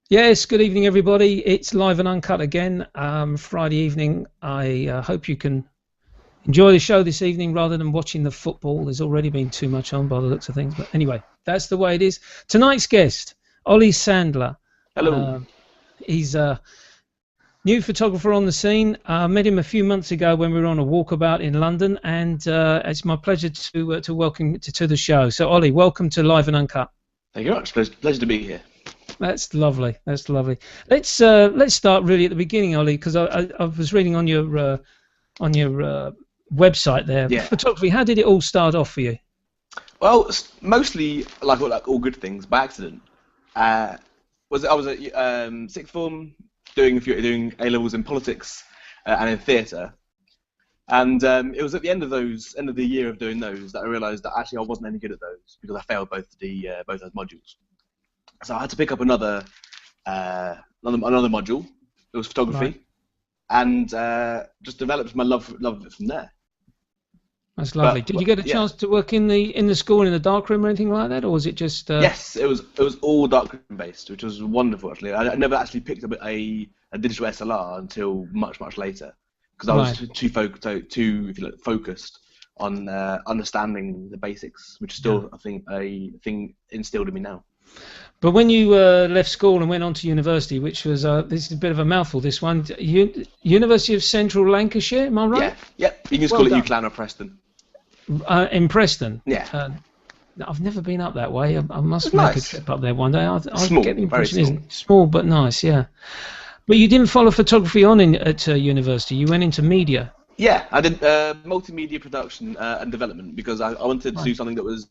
Yes, good evening, everybody. It's live and uncut again. Friday evening. I hope you can enjoy the show this evening rather than watching the football. There's already been too much on by the looks of things. But anyway, that's the way it is. Tonight's guest, Ollie Sandler. Hello. Um, he's a new photographer on the scene. I met him a few months ago when we were on a walkabout in London, and it's my pleasure to welcome you to the show. So, Ollie, welcome to Live and Uncut. Thank you very much. Pleasure to be here. That's lovely. That's lovely. Let's start really at the beginning, Ollie, because I was reading on your website there. Yeah. Photography. How did it all start off for you? Well, mostly like all good things by accident. I was at sixth form doing A levels in politics and in theatre, and it was at the end of the year of doing those that I realised that actually I wasn't any good at those because I failed both those modules. So I had to pick up another module. It was photography, Right. and just developed my love of it from there. That's lovely. Did you get a Yeah. chance to work in the school in the darkroom or anything like that, or was it just? Yes, it was all darkroom based, which was wonderful actually. I never actually picked up a digital SLR until much later because I was Right. too if you like, focused on understanding the basics, which is still I think a thing instilled in me now. But when you left school and went on to university, which was this is a bit of a mouthful, this one, University of Central Lancashire, am I right? Yeah, yep. You can just Well call it done. UCLan or Preston. In Preston. Yeah, I've never been up that way. I must it's make a nice. trip up there one day. I Small, get the very impression small. it's small but nice, yeah. But you didn't follow photography on at university. You went into media. Yeah, I did multimedia production and development because I wanted to Right. do something that was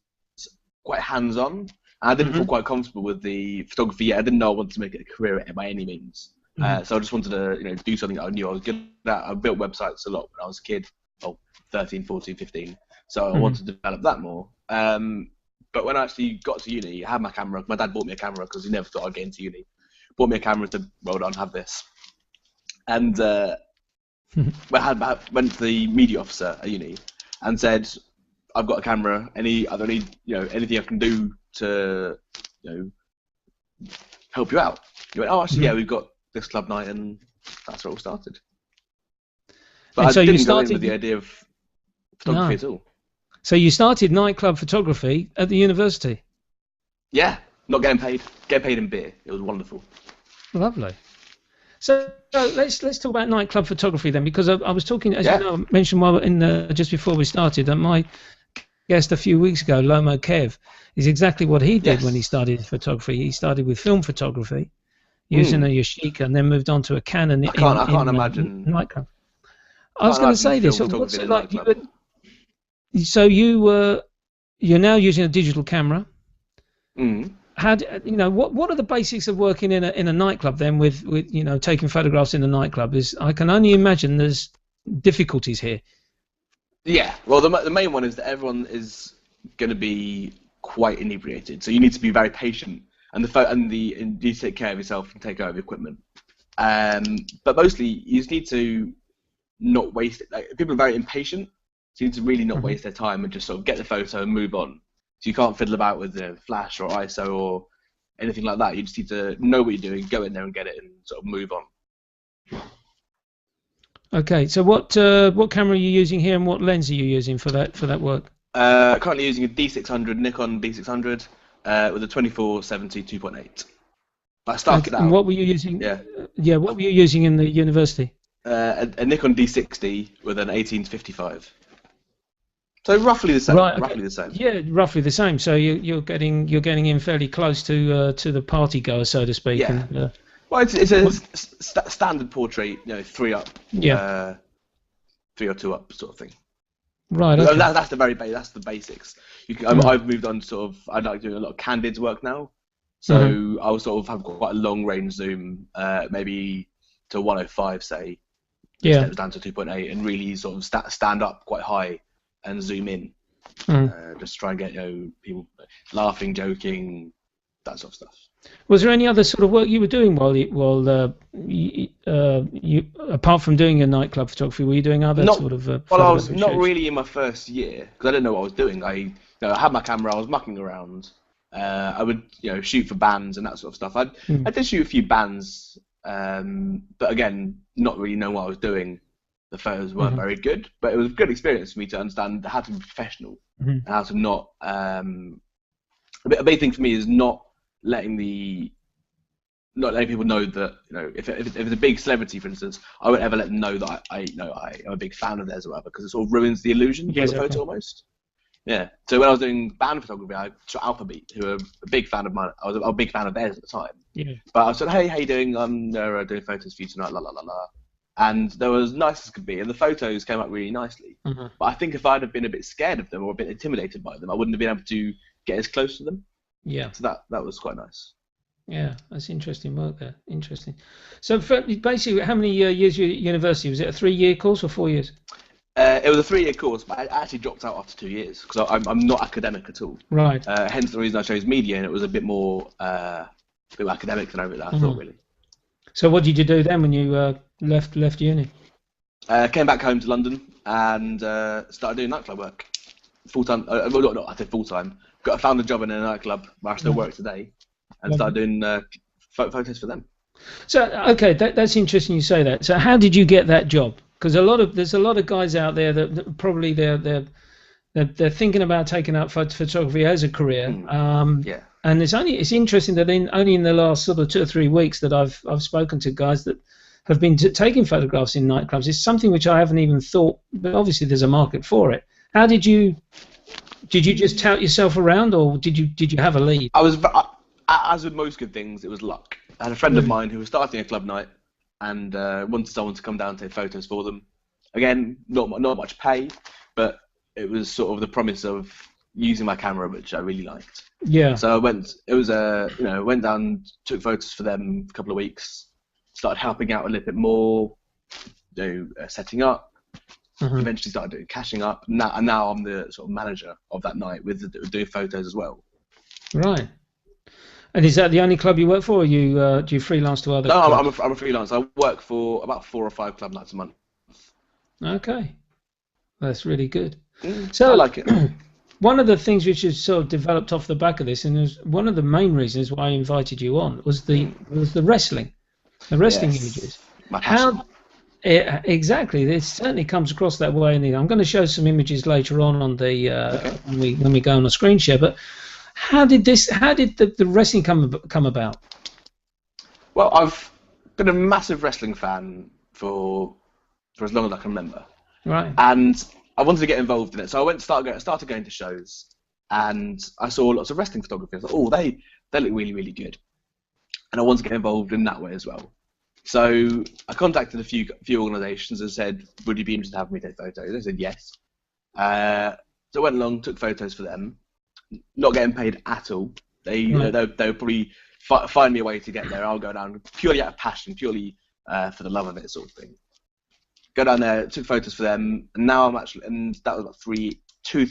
quite hands-on. I didn't feel Mhm. quite comfortable with the photography yet. I didn't know I wanted to make it a career by any means. Mhm. So I just wanted to, do something that I knew I was good at. I built websites a lot when I was a kid, oh, 13, 14, 15. So I Mhm. wanted to develop that more. But when I actually got to uni, I had my camera. My dad bought me a camera because he never thought I'd get into uni. Bought me a camera to, well done, have this. And went to the media officer at uni and said, I've got a camera. I don't need, anything I can do to, you know, help you out. You went, oh, actually, yeah, Mhm. we've got this club night, and that's where it all started. But And I so you didn't go in with started. the idea of photography No. at all. So you started nightclub photography at the university. Yeah, not getting paid. Getting paid in beer. It was wonderful. Lovely. So let's talk about nightclub photography then, because I was talking, as you Yeah. know, I mentioned while just before we started that my guest a few weeks ago, Lomo Kev, is exactly what he did when he Yes. started photography. He started with film photography using a Mm. Yashica and then moved on to a Canon I can't. I can't in imagine. nightclub. I was Can't going to imagine say this. film So photography what's in it a like? nightclub. So you're now using a digital camera. Mm. What are the basics of working in a nightclub then with taking photographs in a nightclub? Is I can only imagine there's difficulties here. Yeah. Well, the main one is that everyone is going to be quite inebriated, so you need to be very patient, and you need to take care of yourself and take care of the equipment. But mostly you just need to not waste it. Like, people are very impatient, so you need to really not Hmm. waste their time and just sort of get the photo and move on. So you can't fiddle about with flash or ISO or anything like that. You just need to know what you're doing, go in there and get it, and sort of move on. Okay, so what camera are you using here, and what lens are you using for that work? Currently using a D600 Nikon D600 with a 24-70 2.8. But I Okay, started and out, what were you using? yeah, Yeah, what were you using in the university? a Nikon D60 with an 18-55. So roughly the same. Right. Okay. Roughly the same. Yeah, roughly the same. So you're getting in fairly close to the party goer, so to speak, Yeah. and Well, it's a what, standard portrait, three up, yeah. uh, three or two up sort of thing. Right. But Okay. that's the basics. Mm. I've moved on to sort of, I like doing a lot of candid work now. Hmm. So I'll sort of have quite a long range zoom, maybe to 105, say, with Yeah. steps down to 2.8, and really sort of stand up quite high and zoom in. Mm. Just try and get people laughing, joking, that sort of stuff. Was there any other sort of work you were doing you apart from doing your nightclub photography? Were you doing other Not sort of Well, I was photographic not shoots? really in my first year because I didn't know what I was doing. I had my camera, I was mucking around, I would, shoot for bands and that sort of stuff. I did shoot a few bands, but again, not really knowing what I was doing. The photos weren't very good, but it was a good experience for me to understand how to be professional and how to not. A big thing for me is not letting people know that, if it's a big celebrity, for instance, I won't ever let them know that I'm a big fan of theirs or whatever, because it sort of ruins the illusion of the photo almost. Yeah. So when I was doing band photography, I shot Alphabet, who are a big fan of mine. I was a big fan of theirs at the time. Yeah. But I said, hey, how you doing? I'm doing photos for you tonight, la la la la. And they were as nice as could be, and the photos came out really nicely. But I think if I'd have been a bit scared of them or a bit intimidated by them, I wouldn't have been able to get as close to them. Yeah. So that was quite nice. Yeah, that's interesting work there. Interesting. So basically, how many years at university? Was it a 3-year course or 4 years? It was a 3-year course, but I actually dropped out after 2 years because I'm not academic at all. Right. Hence the reason I chose media, and it was a bit more academic than I thought, really. So what did you do then when you left uni? Came back home to London and started doing nightclub work full time. Not I said full time. Found a job in a nightclub where I still work today, and started doing photos for them. So okay, that's interesting you say that. So how did you get that job? Because there's a lot of guys out there that probably they're thinking about taking up photography as a career. Yeah. And it's interesting that only in the last sort of 2 or 3 weeks that I've spoken to guys that have been taking photographs in nightclubs. It's something which I haven't even thought, but obviously there's a market for it. How did you just tout yourself around, or did you have a lead? As with most good things, it was luck. I had a friend of mine who was starting a club night and wanted someone to come down and take photos for them. Again, not much pay, but it was sort of the promise of using my camera, which I really liked. Yeah. So I went. It was went down, took photos for them for a couple of weeks, started helping out a little bit more, setting up. Eventually started doing cashing up. Now I'm the sort of manager of that night with doing photos as well. Right. And is that the only club you work for, or do you freelance to other clubs? I'm a freelance. I work for about 4 or 5 club nights a month. Okay. That's really good. So I like it. One of the things which has sort of developed off the back of this, and was one of the main reasons why I invited you on, was the wrestling, images. My passion. Exactly. It certainly comes across that way. And I'm going to show some images later on the when we go on a screen share. But how did the wrestling come about? Well, I've been a massive wrestling fan for as long as I can remember. Right. And I wanted to get involved in it, so I started going to shows, and I saw lots of wrestling photography. I thought, oh, they look really, really good, and I wanted to get involved in that way as well. So I contacted a few organisations and said, would you be interested in having me take photos? They said yes. So I went along, took photos for them, not getting paid at all. They'll probably find me a way to get there. I'll go down purely out of passion, purely for the love of it, sort of thing. Go down there, took photos for them, and now and that was about 3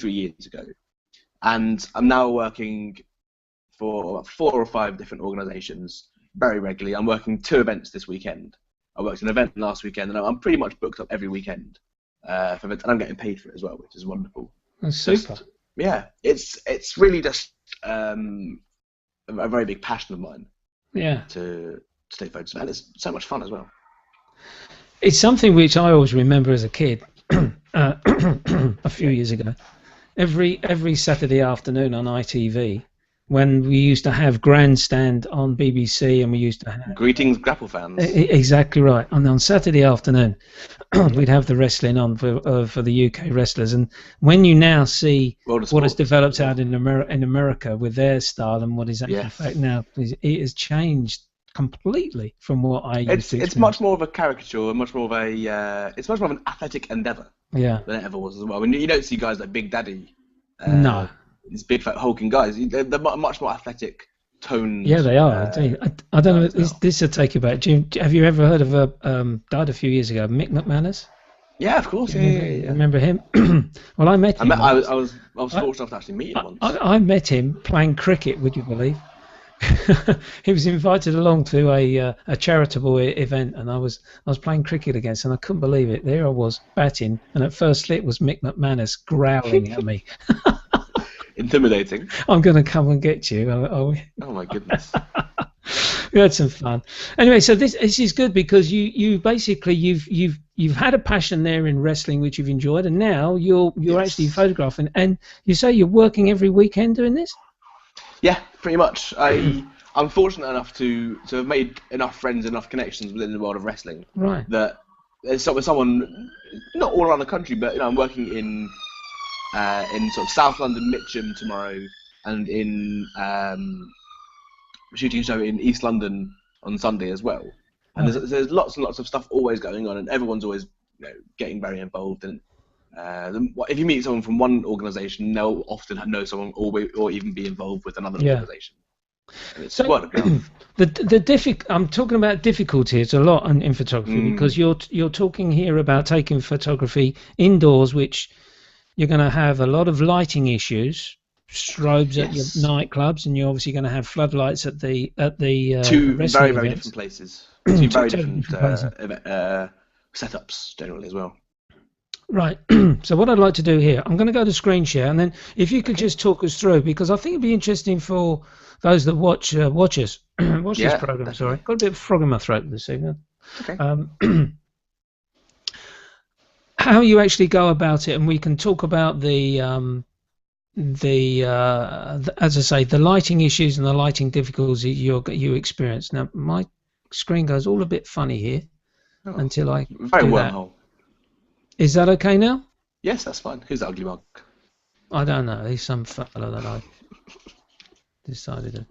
years ago, and I'm now working for about 4 or 5 different organisations very regularly. I'm working 2 events this weekend. I worked an event last weekend, and I'm pretty much booked up every weekend for events, and I'm getting paid for it as well, which is wonderful. That's super. Yeah, it's really just a very big passion of mine. Yeah. To take photos, and it's so much fun as well. It's something which I always remember as a kid, a few years ago. Every Saturday afternoon on ITV, when we used to have Grandstand on BBC, and we used to have... Greetings, Grapple fans. Exactly right. And on Saturday afternoon, we'd have the wrestling on for the UK wrestlers. And when you now see what has developed out in America with their style and what is actually in fact now, it has changed completely from what I used to. It's much more of a caricature, much more of it's much more of an athletic endeavour than it ever was as well. I mean, you don't see guys like Big Daddy. No. These big fat hulking guys. They're much more athletic toned. Yeah, they are. I don't know. This will take you back. Have you ever heard of died a few years ago, Mick McManus? Yeah, of course. Yeah. Remember him? Well, I met him. I was fortunate enough to actually meet him once. I met him playing cricket. Would you believe? He was invited along to a charitable event, and I was playing cricket against, and I couldn't believe it. There I was batting, and at first slip was Mick McManus growling at me. intimidating. I'm going to come and get you. Oh my goodness. We had some fun. Anyway, so this is good because you basically you've had a passion there in wrestling which you've enjoyed, and now you're actually photographing, and you say you're working every weekend doing this. Yeah, pretty much. I'm fortunate enough to have made enough friends, enough connections within the world of wrestling, right? That there's someone not all around the country, but I'm working in sort of South London, Mitcham tomorrow, and in shooting a show in East London on Sunday as well. And there's lots and lots of stuff always going on, and everyone's always getting very involved. And if you meet someone from one organisation, they'll often know someone or even be involved with another organisation. And it's word of mouth. I'm talking about difficulty. It's a lot in photography because you're talking here about taking photography indoors, which you're going to have a lot of lighting issues. Strobes at your nightclubs, and you're obviously going to have floodlights at the two very events. different places, two very different setups generally as well. Right. So what I'd like to do here, I'm going to go to screen share, and then if you could just talk us through, because I think it'd be interesting for those that watch this program. Definitely. Sorry, got a bit of frog in my throat this evening. Okay. How you actually go about it, and we can talk about the as I say, the lighting issues and the lighting difficulties you experience. Now my screen goes all a bit funny here until I very do wormhole. That. Is that okay now? Yes, that's fine. Who's that ugly mug? I don't know. He's some fella that I decided to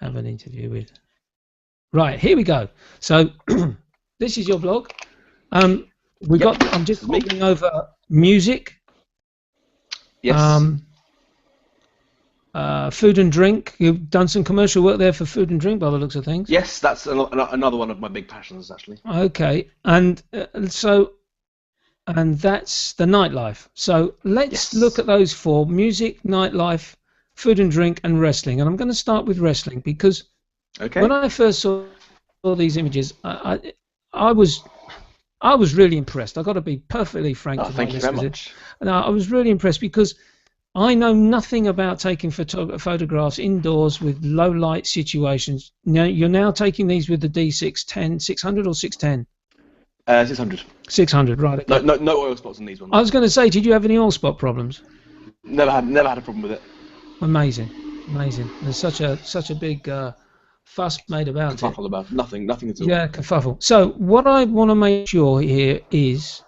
have an interview with. Right, here we go. So this is your blog. I'm just talking over music. Yes. Food and drink. You've done some commercial work there for food and drink, by the looks of things. Yes, that's another one of my big passions, actually. Okay, and that's the nightlife. So let's look at those four: music, nightlife, food and drink, and wrestling. And I'm going to start with wrestling because when I first saw these images, I was really impressed. I've got to be perfectly frank. Thank you very much. I was really impressed because I know nothing about taking photographs indoors with low light situations. Now you're now taking these with the D610, 600 or 610? 600. 600, right? Okay. No oil spots on these ones. I was going to say, did you have any oil spot problems? Never had a problem with it. Amazing. There's such a big fuss made about kerfuffle about nothing at all. Yeah, kerfuffle. So what I want to make sure here is,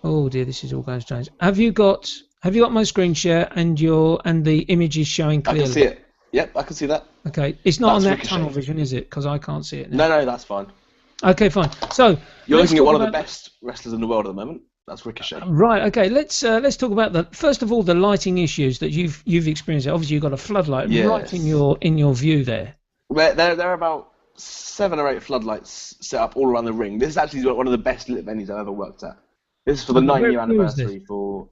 oh dear, this is all going strange. Have you got my screen share and the image is showing clearly? I can see it. Yep, I can see that. Okay, it's not on that tunnel vision, is it? Because I can't see it now. No, that's fine. Okay, fine. So you're looking at one of the best wrestlers in the world at the moment. That's Ricochet. Right. Okay. Let's talk about first of all the lighting issues that you've experienced. Obviously, you've got a floodlight right in your view there. There are about 7 or 8 floodlights set up all around the ring. This is actually one of the best lit venues I've ever worked at. This is for the 9-year anniversary for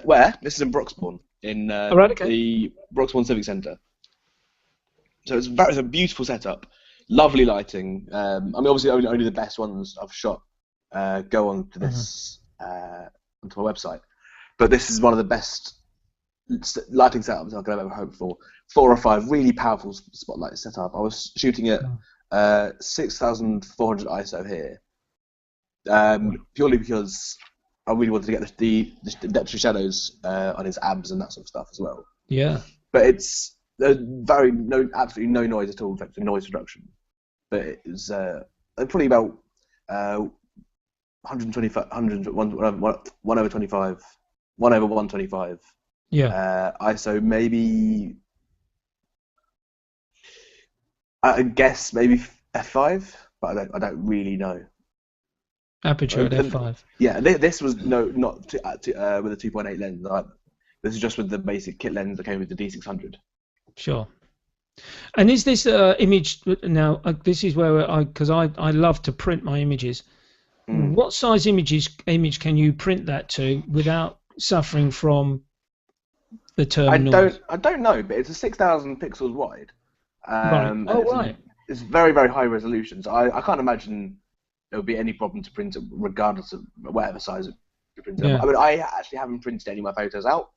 where? This is in Broxbourne in the Broxbourne Civic Centre. So it's a beautiful setup, lovely lighting. I mean, obviously only the best ones I've shot go on to this onto my website, but this is one of the best lighting setups I could have ever hoped for. 4 or 5 really powerful spotlights set up. I was shooting at 6,400 ISO here, purely because I really wanted to get the depth of shadows on his abs and that sort of stuff as well. Yeah. But it's absolutely no noise at all, in fact, noise reduction. But it's probably about 125, 1 over 25, 1 over 125. Yeah. ISO maybe, I guess maybe f5, but I don't really know. Aperture at f5. Yeah, this was not with a 2.8 lens. This is just with the basic kit lens that came with the D600. Sure. And is this image now? This is where because I love to print my images. What size image can you print that to without suffering from the term noise? I don't know, but it's a 6,000 pixels wide. Right. Oh, right. It's very, very high resolution. So I can't imagine there would be any problem to print it, regardless of whatever size you print it. Yeah. I mean, I actually haven't printed any of my photos out.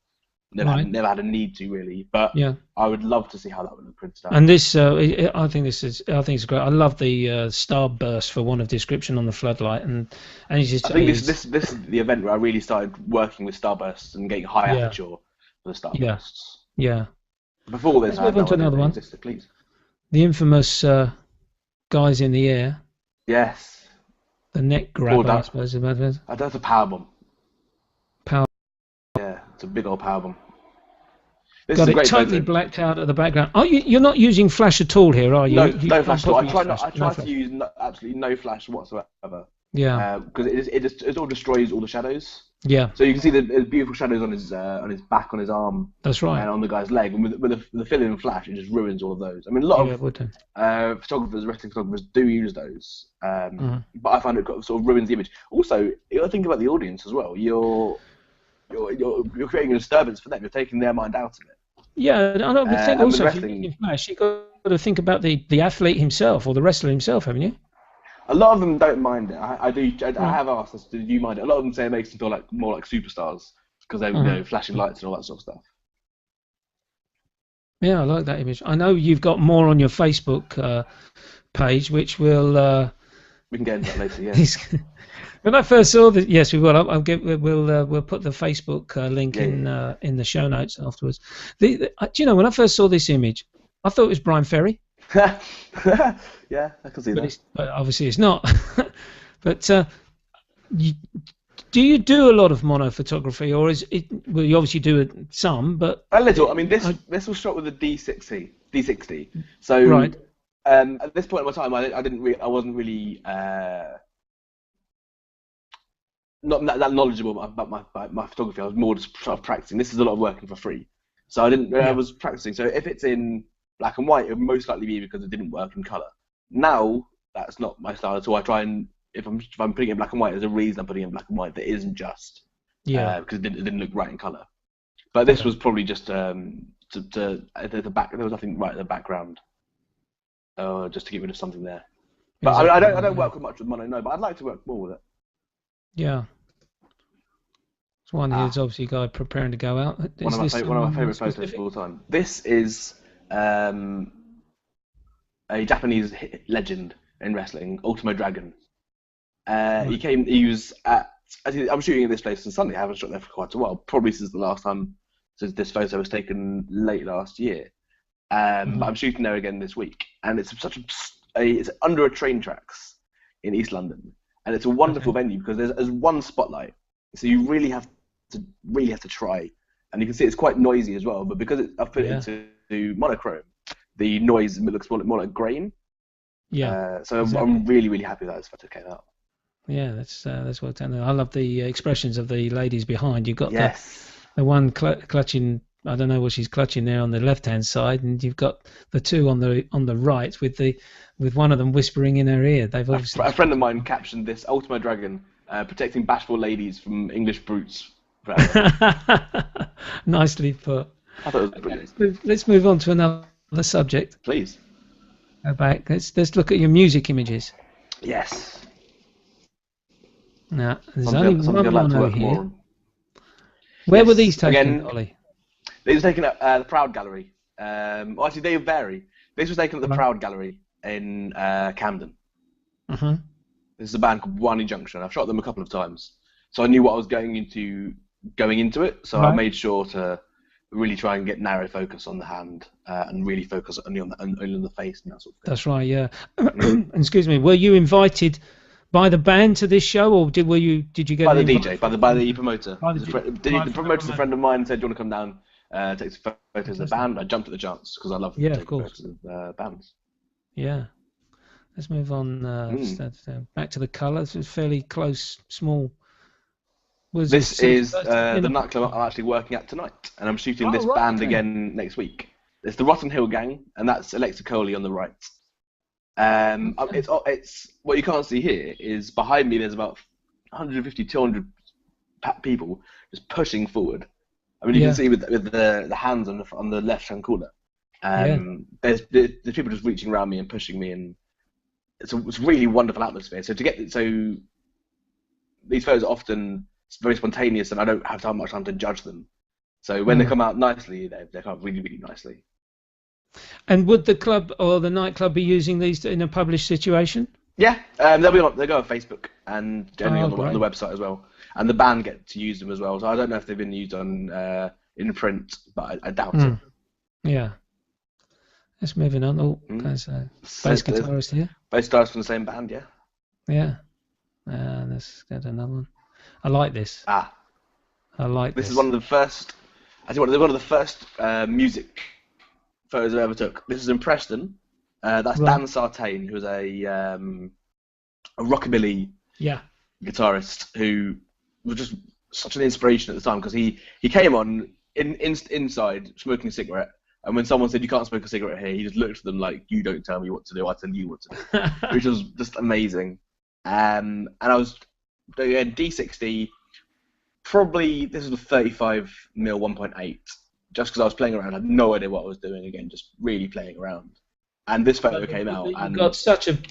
Right. never had a need to really, but Yeah. I would love to see how that would look printed out. And this, I think it's great. I love the star burst, for want of description, on the floodlight, and it's just, I think this is the event where I really started working with starbursts and getting high yeah, aperture for the yeah, starbursts. yeah. Before this, Let's I had move on no to idea another they one. existed. Please. The infamous guys in the air, Yes. the neck Poor grabber, I that. suppose. About That's a power bomb. power. Yeah, it's a big old power bomb. This is Got a it great totally photo. blacked out at the background. Oh, you're not using flash at all here, are you? No, You no can't flash at all. possibly use I try No to flash. use absolutely no flash whatsoever. Yeah, Because it all destroys all the shadows. yeah, So you can see the beautiful shadows on his back, on his arm, that's right. and on the guy's leg. And with the fill-in flash, it just ruins all of those. I mean, a lot Yeah, of would do. photographers, wrestling photographers, do use those, Mhm. but I find it sort of ruins the image. Also, you got to think about the audience as well. You're creating a disturbance for them. You're taking their mind out of it. Yeah, I don't think And with also if you're wrestling, using flash, you've got to think about the athlete himself or the wrestler himself, haven't you? a lot of them don't mind it. I Right. have asked us, do you mind it? A lot of them say it makes them feel like more like superstars because they're flashing lights and all that sort of stuff. Yeah, I like that image. I know you've got more on your Facebook page, which will. We can get into that later. Yeah. When I first saw this, yes, we will. We'll put the Facebook link Yeah. in the show notes afterwards. Do you know, when I first saw this image, I thought it was Brian Ferry. Yeah, I can see that. But obviously it's not. But do you do a lot of mono photography, or is it? Well, you obviously do some, but A little. I mean, this was shot with a D60. So right. at this point in my time, I wasn't really not that knowledgeable about my photography. I was more just sort of practicing. This is a lot of working for free, so I didn't. I was practicing. So if it's in black and white, it would most likely be because it didn't work in color. Now that's not my style at all. I try and if I'm putting it in black and white, there's a reason I'm putting it in black and white. That isn't just because it didn't look right in color. But this was probably just to the back. There was nothing right in the background, just to get rid of something there. But exactly. I don't work much with mono, no. But I'd like to work more with it. Yeah. It's one here's obviously a guy preparing to go out. One of my favourite photos of all time. This is a Japanese legend in wrestling, Ultimo Dragon. He was at. I'm shooting in this place on Sunday. I haven't shot there for quite a while, probably since this photo was taken late last year. But I'm shooting there again this week, and it's it's under a train tracks in East London, and it's a wonderful venue because there's one spotlight, so you really have to try, and you can see it's quite noisy as well. But because I've put it into monochrome, the noise looks more like grain. Yeah. So exactly. I'm really happy that this photo came out. Yeah, that's well done. I love the expressions of the ladies behind. You've got the one clutching. I don't know what she's clutching there on the left-hand side, and you've got the two on the right with one of them whispering in her ear. They've obviously. A friend of mine captioned this: Ultimo Dragon protecting bashful ladies from English brutes. Nicely put. I thought it was brilliant. Let's move on to another subject. Please. Go back. Let's look at your music images. Yes. Now, there's only one mono here. Where were these taken, Ollie? These were taken at the Proud Gallery. Actually, they vary. This was taken at the Proud Gallery in Camden. Uh-huh. This is a band called Wani Junction. I've shot them a couple of times, so I knew what I was going into it. So I made sure to really try and get narrow focus on the hand and really focus only on the face and that sort of thing. That's right. Yeah. Excuse me. Were you invited by the band to this show, or did you get by the DJ, by the promoter? The promoter's a friend of mine. Said, "Do you want to come down, take some photos of the band?" I jumped at the chance because I love taking photos of bands. Yeah. Let's move on. Back to the colours. It's fairly close, small. This is the nightclub I'm actually working at tonight, and I'm shooting this band again next week. It's the Rotten Hill Gang, and that's Alexa Coley on the right. It's what you can't see here is behind me. There's about 150, 200 people just pushing forward. I mean, you can see with the hands on the left-hand corner. There's people just reaching around me and pushing me, and it's a really wonderful atmosphere. So these photos are often very spontaneous, and I don't have much time to judge them. So when they come out nicely, they come out really, really nicely. And would the club or the nightclub be using these in a published situation? Yeah, they'll go on Facebook and generally on the website as well. And the band get to use them as well. So I don't know if they've been used on in print, but I doubt it. Yeah. Let's move on. Oh, there's a bass guitarist here. Bass guitarist from the same band, yeah. Yeah. Let's get another one. I like this. I like this. This is one of the first. I think one of the first music photos I ever took. This is in Preston. That's Dan Sartain, who was a rockabilly guitarist who was just such an inspiration at the time because he came on inside smoking a cigarette, and when someone said you can't smoke a cigarette here, he just looked at them like, you don't tell me what to do, I tell you what to do, which was just amazing. And I was doing D60, probably this was a 35mm 1.8, just because I was playing around, I had no idea what I was doing again, just really playing around. And this photo came out, and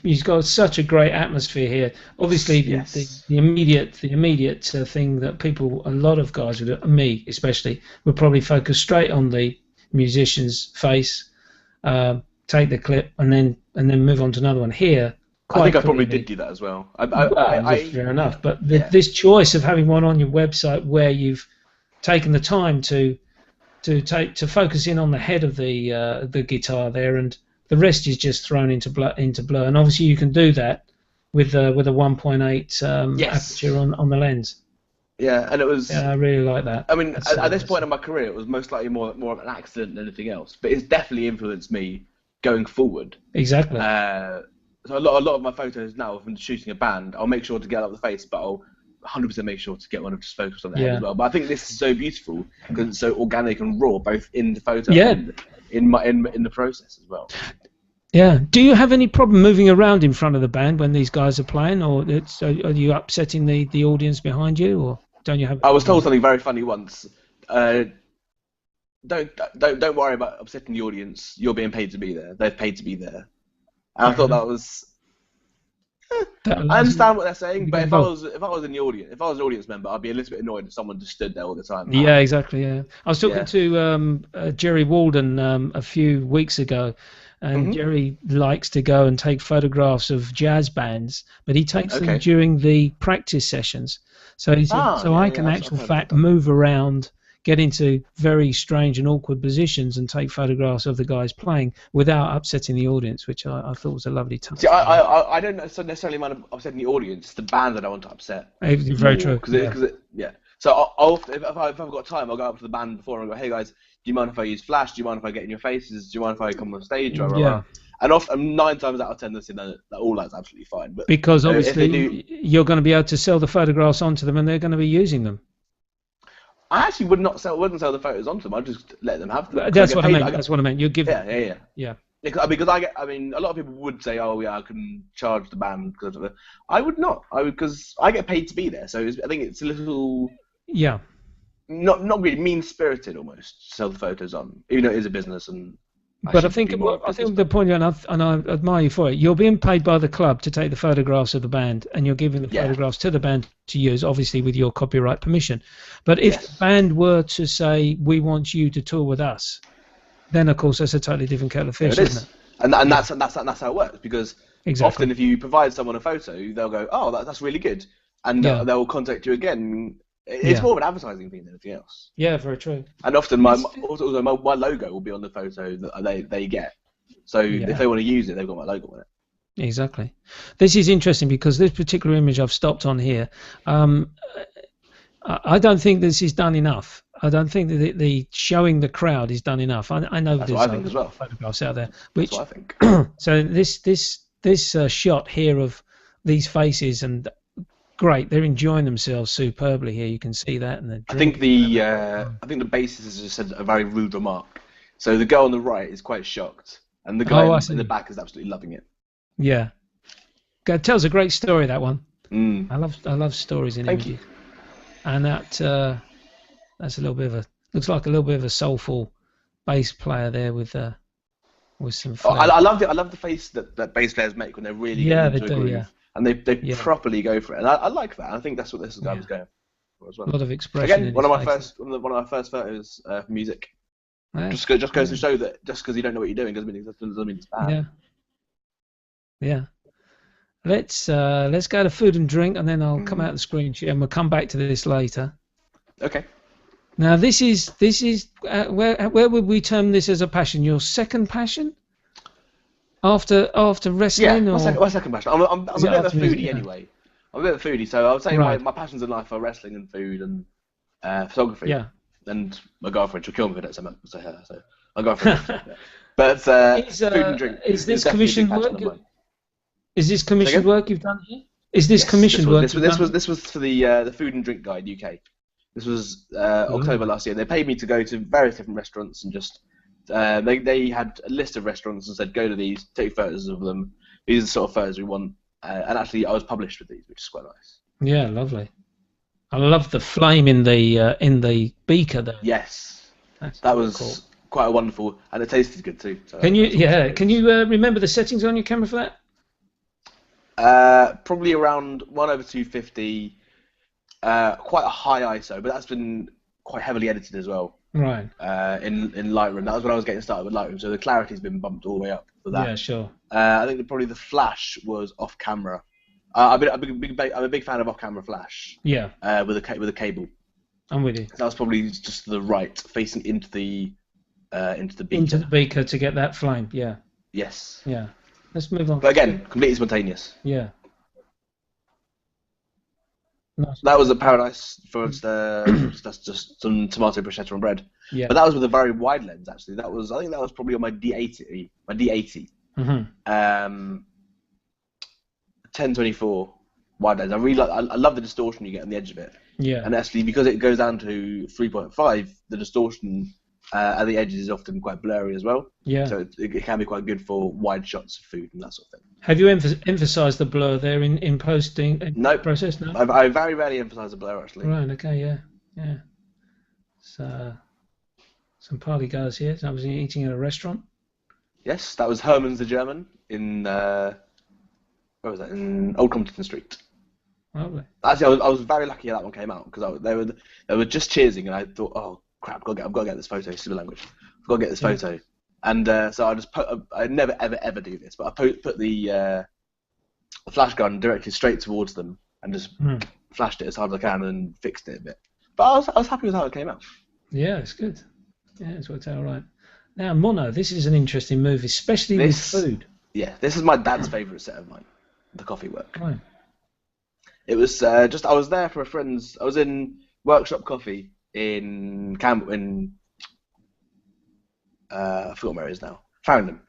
you've got such a great atmosphere here. Obviously, the immediate thing that a lot of guys would do, me especially, would probably focus straight on the musician's face, take the clip, and then move on to another one. Here, I think I probably did do that as well. Fair enough. But this choice of having one on your website where you've taken the time to focus in on the head of the guitar there, and the rest is just thrown into blur. And obviously you can do that with a 1.8 aperture on the lens. Yeah, and it was. Yeah, I really like that. I mean, at this point in my career, it was most likely more of an accident than anything else. But it's definitely influenced me going forward. Exactly. So a lot of my photos now, if I'm shooting a band, I'll make sure to get out the face, but I'll 100% make sure to get one of just focused on the head as well. But I think this is so beautiful because it's so organic and raw, both in the photo and in the process as well. Yeah. Do you have any problem moving around in front of the band when these guys are playing, or are you upsetting the audience behind you, or don't you have? I was told something very funny once. Don't worry about upsetting the audience. You're being paid to be there. They've paid to be there. And I thought that was. I understand what they're saying, but if I was in the audience, if I was an audience member, I'd be a little bit annoyed if someone just stood there all the time. Yeah, exactly. Yeah, I was talking to Jerry Walden a few weeks ago, and Jerry likes to go and take photographs of jazz bands, but he takes them during the practice sessions. So he said, I can actual fact move around, get into very strange and awkward positions and take photographs of the guys playing without upsetting the audience, which I thought was a lovely touch. See, I don't necessarily mind upsetting the audience. It's the band that I want to upset. Very true. So if I've got time, I'll go up to the band before and go, hey guys, do you mind if I use flash? Do you mind if I get in your faces? Do you mind if I come on stage? And often 9 times out of 10, they say that all that's absolutely fine. But because obviously you're going to be able to sell the photographs onto them, and they're going to be using them. I actually wouldn't sell the photos onto them. I'd just let them have them. That's what I meant. That's what I meant. You give. Yeah. Because I mean, a lot of people would say, "Oh, yeah, I can charge the band because of it." I would not. Because I get paid to be there, so I think it's a little. Yeah. Not really mean-spirited almost to sell the photos on, even though it is a business and. But I think the point, and I admire you for it. You're being paid by the club to take the photographs of the band, and you're giving the photographs to the band to use, obviously with your copyright permission. But if the band were to say, "We want you to tour with us," then of course that's a totally different kettle of fish, isn't it? And that's how it works, because often if you provide someone a photo, they'll go, "Oh, that's really good," and they'll contact you again. It's more of an advertising thing than anything else. Yeah, very true. And often my logo will be on the photo that they get. So if they want to use it, they've got my logo on it. Exactly. This is interesting because this particular image I've stopped on here, I don't think this is done enough. I don't think that the showing the crowd is done enough. I know that's there's what I think as well. Photographs out there. Which, that's what I think. So this shot here of these faces and. Great, they're enjoying themselves superbly here. You can see that, and I think the bassist has just said a very rude remark. So the girl on the right is quite shocked, and the guy in the back is absolutely loving it. Yeah, it tells a great story, that one. Mm. I love stories in images, and that's a little bit of looks like a little bit of a soulful bass player there with some. I love the face that bass players make when they're really they do. And they properly go for it, and I like that. I think that's what this guy was going for as well. A lot of expression Again, in one his of my face. first photos for music. Yeah. Just goes to show that just because you don't know what you're doing doesn't mean it's bad. Yeah. Yeah. Let's go to food and drink, and then I'll come out of the screen share, and we'll come back to this later. Okay. Now this is where would we term this as a passion? Your second passion after wrestling, Yeah, or my second passion. I'm a is it bit of a after music? foodie Yeah. anyway. I'm a bit of a foodie, so I would say Right. my passions in life are wrestling and food and photography. Yeah. And my girlfriend, she'll kill me for that, so my girlfriend. But food and drink is this definitely a big commissioned passion work? of mine. Is this commissioned again? work you've done here? Is this Yes, commissioned work you've done? this was for the Food and Drink Guide UK. This was October last year. They paid me to go to various different restaurants and just they had a list of restaurants and said go to these, take photos of them. These are the sort of photos we want. And actually, I was published with these, which is quite nice. Yeah, lovely. I love the flame in the beaker there. Yes, That's that really was cool. quite wonderful, and it tasted good too. So Can you remember the settings on your camera for that? Probably around 1/250. Quite a high ISO, but that's been quite heavily edited as well. Right. In Lightroom, that was when I was getting started with Lightroom, so the clarity's been bumped all the way up for that. Yeah, sure. I think probably the flash was off camera. I'm a big fan of off camera flash. Yeah. With a cable. I'm with you. That was probably just to the right, facing into the beaker. Into the beaker to get that flame. Yeah. Yes. Yeah. Let's move on. But again, completely spontaneous. Yeah. Nice. That was a paradise for us. That's just some tomato bruschetta on bread. Yeah. But that was with a very wide lens. Actually, I think that was probably on my D80. My D80. Mm-hmm. 1024 wide lens. I love the distortion you get on the edge of it. Yeah. And actually, because it goes down to 3.5, the distortion at the edges is often quite blurry as well. Yeah. So it can be quite good for wide shots of food and that sort of thing. Have you emphasised the blur there in posting process? No. I very rarely emphasise the blur actually. Right. Okay. Yeah. Yeah. So some party goers here. I was eating at a restaurant. Yes, that was Herman's the German in where was that? In Old Compton Street. Lovely. Actually, I was very lucky that one came out because they were just cheersing and I thought, oh crap, I've got to get this photo. Super language. I've got to get this photo. And so I just I never ever do this, but I put the flash gun directly straight towards them and just flashed it as hard as I can and fixed it a bit. But I was happy with how it came out. Yeah, it's good. Yeah, it's worked out all right. Now, Mono, this is an interesting move, especially with food. Yeah, this is my dad's favourite set of mine, the coffee work. Right. It was I was there for a friend's. I was in Workshop Coffee in I forgot where it is now. Farringdon.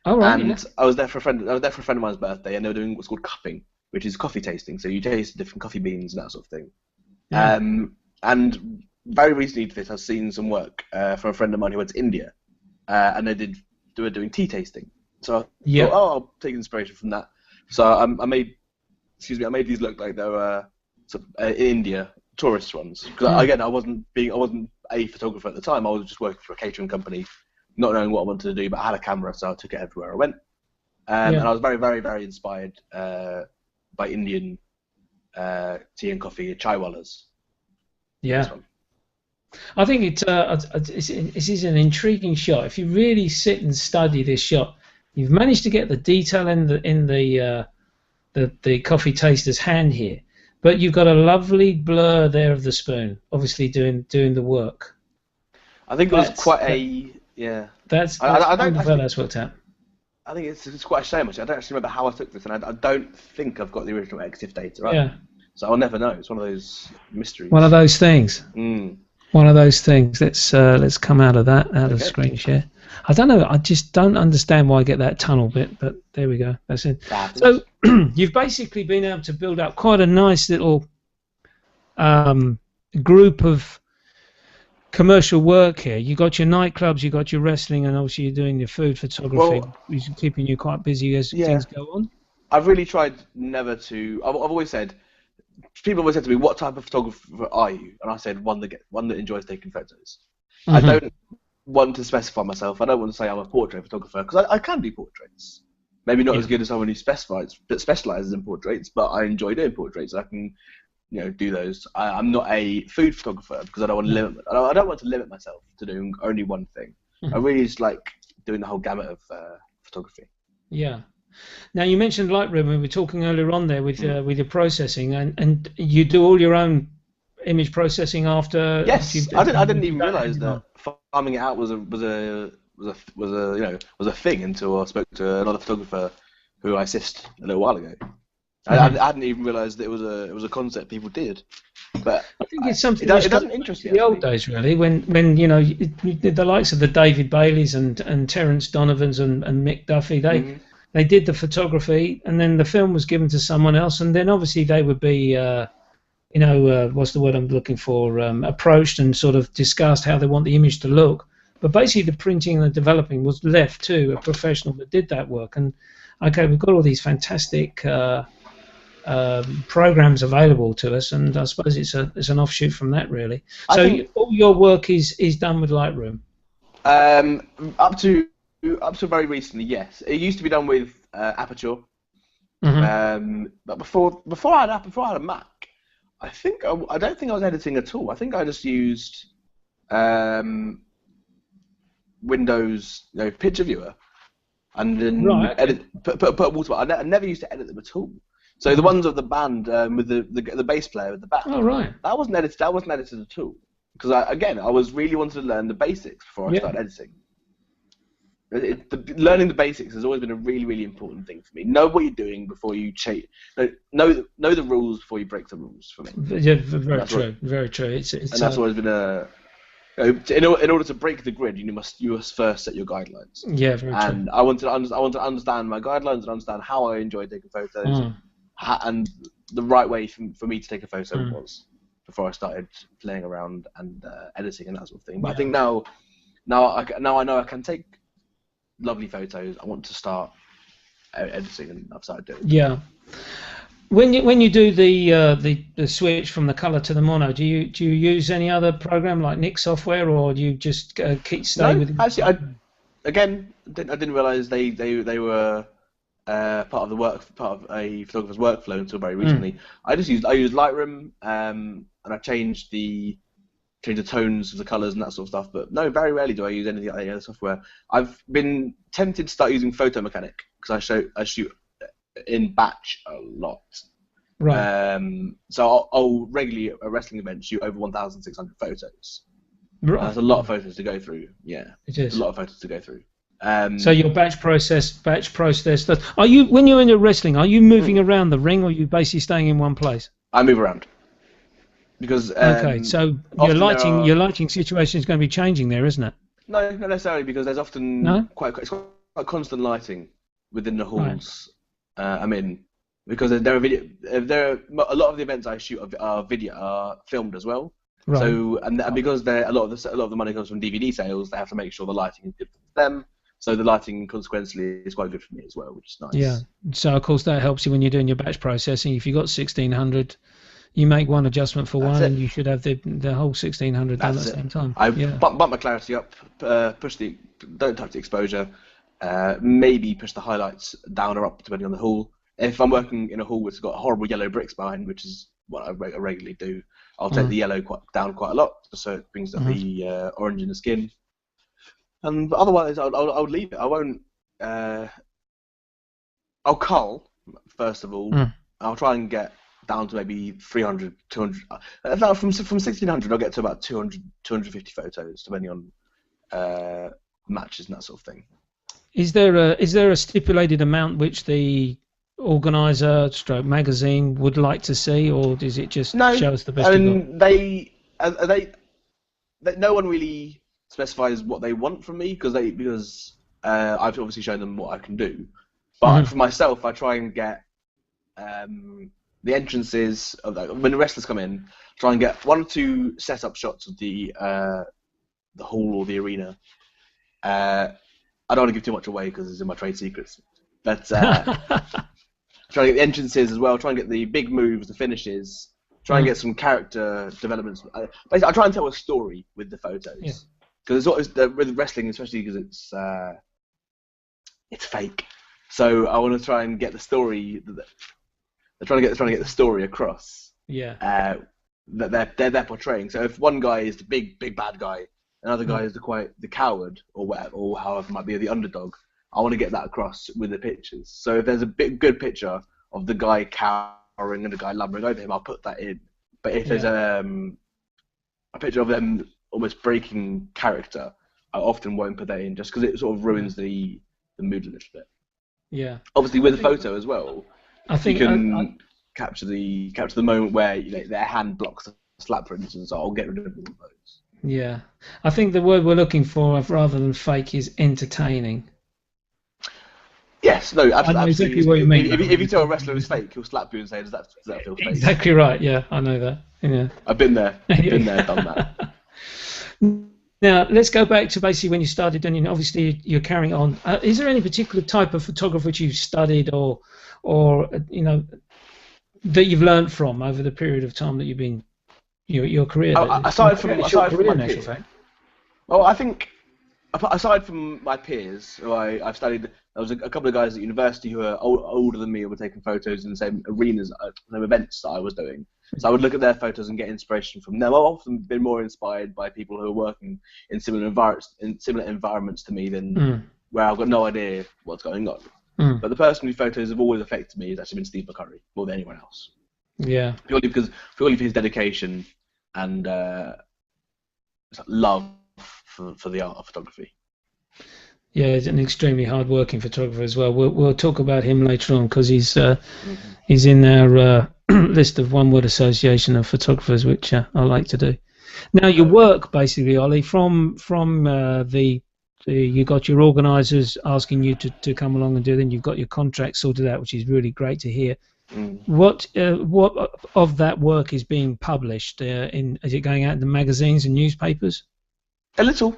Oh, right. And I was there for a friend of mine's birthday, and they were doing what's called cupping, which is coffee tasting. So you taste different coffee beans and that sort of thing. Yeah. And very recently to this, I've seen some work from a friend of mine who went to India, and they were doing tea tasting. So I thought, I'll take inspiration from that. So I made these look like they were in India tourist ones. Because again, I wasn't a photographer at the time. I was just working for a catering company, not knowing what I wanted to do, but I had a camera, so I took it everywhere I went. And I was very, very, very inspired by Indian tea and coffee chaiwalas. Yeah. I think it is an intriguing shot. If you really sit and study this shot, you've managed to get the detail in the coffee taster's hand here, but you've got a lovely blur there of the spoon, obviously doing the work. I think it was quite a That's I don't wonderful. That's worked out. I think it's quite a shame actually. I don't actually remember how I took this, and I don't think I've got the original EXIF data. Right? Yeah. So I'll never know. It's one of those mysteries. One of those things. One of those things. Let's come out of that, out of screen share. I don't know. I just don't understand why I get that tunnel bit, but there we go. That's it. So you've basically been able to build up quite a nice little group of commercial work here. You got your nightclubs, you got your wrestling, and obviously you're doing your food photography, which is keeping you quite busy as things go on. I've really tried never to. I've always said. People always said to me, "What type of photographer are you?" And I said, "One that enjoys taking photos." I don't want to specify myself. I don't want to say I'm a portrait photographer because I can do portraits. Maybe not as good as someone who specializes in portraits, but I enjoy doing portraits. I can do those. I'm not a food photographer because I don't want to limit. I don't want to limit myself to doing only one thing. I really just like doing the whole gamut of photography. Yeah. Now you mentioned Lightroom. We were talking earlier on there with your processing, and you do all your own image processing after. Yes, I didn't even realize that farming it out was a thing until I spoke to another photographer who I assist a little while ago. I hadn't even realised that it was a concept people did. But I think it's something it doesn't interest me. The old days, really, when the likes of the David Baileys and Terence Donovans and Mick Duffy, they did the photography, and then the film was given to someone else, and then obviously they would be what's the word I'm looking for, approached and sort of discussed how they want the image to look. But basically the printing and the developing was left to a professional that did that work. And okay, we've got all these fantastic programs available to us, and I suppose it's an offshoot from that, really. So all your work is done with Lightroom? Up to very recently, yes. It used to be done with Aperture. But before I had a Mac, I don't think I was editing at all. I think I just used Windows picture viewer, and then put a watermark. I never used to edit them at all. So the ones of the band with the bass player with the band, that wasn't edited at all. Because I was really wanting to learn the basics before I started editing. Learning the basics has always been a really, really important thing for me. Know what you're doing before you change. Know the rules before you break the rules. For me, yeah, very true, very true. It's and that's always been in order to break the grid, you must first set your guidelines. Yeah, very true. And I want to understand my guidelines and understand how I enjoy taking photos, and the right way for me to take a photo was before I started playing around and editing and that sort of thing. But I think now I know I can take lovely photos. I want to start editing, and I've started doing it. Yeah. When you do the switch from the color to the mono, do you use any other program like Nik software, or do you just stay with? Actually, I didn't realize they were part of a photographer's workflow until very recently. I used Lightroom, and I changed the tones of the colors and that sort of stuff. But no, very rarely do I use anything like any other software. I've been tempted to start using Photo Mechanic because I shoot in batch a lot. Right. So I'll regularly at wrestling events shoot over 1,600 photos. Right. That's a lot of photos to go through. Yeah, it is a lot of photos to go through. So your batch process. Are you, when you're in your wrestling, are you moving around the ring, or are you basically staying in one place? I move around because okay. So your lighting situation is going to be changing there, isn't it? No, not necessarily, because there's often quite constant lighting within the halls I'm in, because there are a lot of the events I shoot are filmed as well. Right. So and because a lot of the money comes from DVD sales, they have to make sure the lighting is good for them. So the lighting, consequently, is quite good for me as well, which is nice. Yeah. So of course that helps you when you're doing your batch processing. If you've got 1,600, you make one adjustment for one, and you should have the whole 1,600 done at the same time. I bump my clarity up, don't touch the exposure, maybe push the highlights down or up depending on the hall. If I'm working in a hall that's got horrible yellow bricks behind, which is what I regularly do, I'll take the yellow down quite a lot, so it brings up the orange in the skin. And otherwise, I'll leave it. I won't. I'll cull first of all. I'll try and get down to maybe 300, 200. From 1,600, I'll get to about 200, 250 photos, depending on matches and that sort of thing. Is there a stipulated amount which the organizer / magazine would like to see, or does it just show us the best? No one really specifies what they want from me, because I've obviously shown them what I can do. But for myself, I try and get the entrances of when the wrestlers come in, try and get 1 or 2 setup shots of the hall or the arena. I don't want to give too much away because it's in my trade secrets, but try and get the entrances as well. Try and get the big moves, the finishes. Try and get some character developments. Basically, I try and tell a story with the photos, because with wrestling, especially because it's fake. So I want to try and get the story. They're trying to get the story across. Yeah. That they're portraying. So if one guy is the big bad guy, another guy is the coward or whatever, or however it might be, the underdog. I want to get that across with the pictures. So if there's a good picture of the guy cowering and the guy lumbering over him, I'll put that in. But if there's a picture of them almost breaking character, I often won't put that in just because it sort of ruins the mood a little bit. Yeah. Obviously, with a photo as well, I think you can capture the moment where their hand blocks a slap, for instance. So I'll get rid of all of those. Yeah, I think the word we're looking for, rather than fake, is entertaining. Yes, no, I know absolutely. exactly what you mean. If you tell a wrestler is fake, he'll slap you and say, "Does that feel fake?" Exactly right. Yeah, I know that. Yeah. I've been there, done that. Now let's go back to basically when you started, and obviously you're carrying on. Is there any particular type of photography which you've studied or that you've learned from over the period of time that you've been your career? Aside from my peers. Well, I think aside from my peers, who I've studied, there was a couple of guys at university who are older than me who were taking photos in the same arenas, same events that I was doing. So I would look at their photos and get inspiration from them. I've often been more inspired by people who are working in similar environments to me than where I've got no idea what's going on. But the person whose photos have always affected me has actually been Steve McCurry more than anyone else. Yeah. Purely for his dedication and love for the art of photography. Yeah, he's an extremely hard-working photographer as well. We'll talk about him later on because he's in our list of one-word association of photographers, which I like to do. Now, your work basically, Ollie, from you got your organisers asking you to come along and do. Then you've got your contract sorted out, which is really great to hear. What of that work is being published? Is it going out in the magazines and newspapers? A little.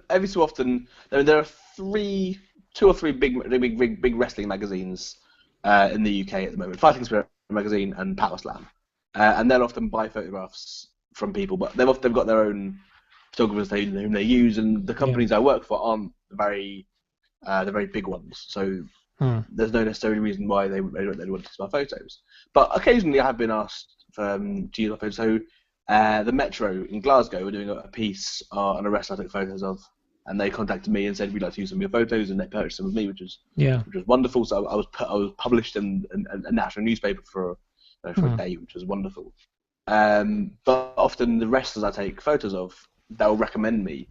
Every so often, there are two or three big wrestling magazines in the UK at the moment. Fighting Spirit magazine and Power Slam, and they'll often buy photographs from people, but they've got their own photographers whom they use, and the companies I work for aren't the very big ones. So there's no necessary reason why they want to use my photos. But occasionally I have been asked to use my photos. So the Metro in Glasgow were doing a piece on a wrestler I took photos of, and they contacted me and said we'd like to use some of your photos, and they purchased some of me, which was wonderful. So I was published in a national newspaper for a day, which was wonderful. But often the wrestlers I take photos of, they'll recommend me.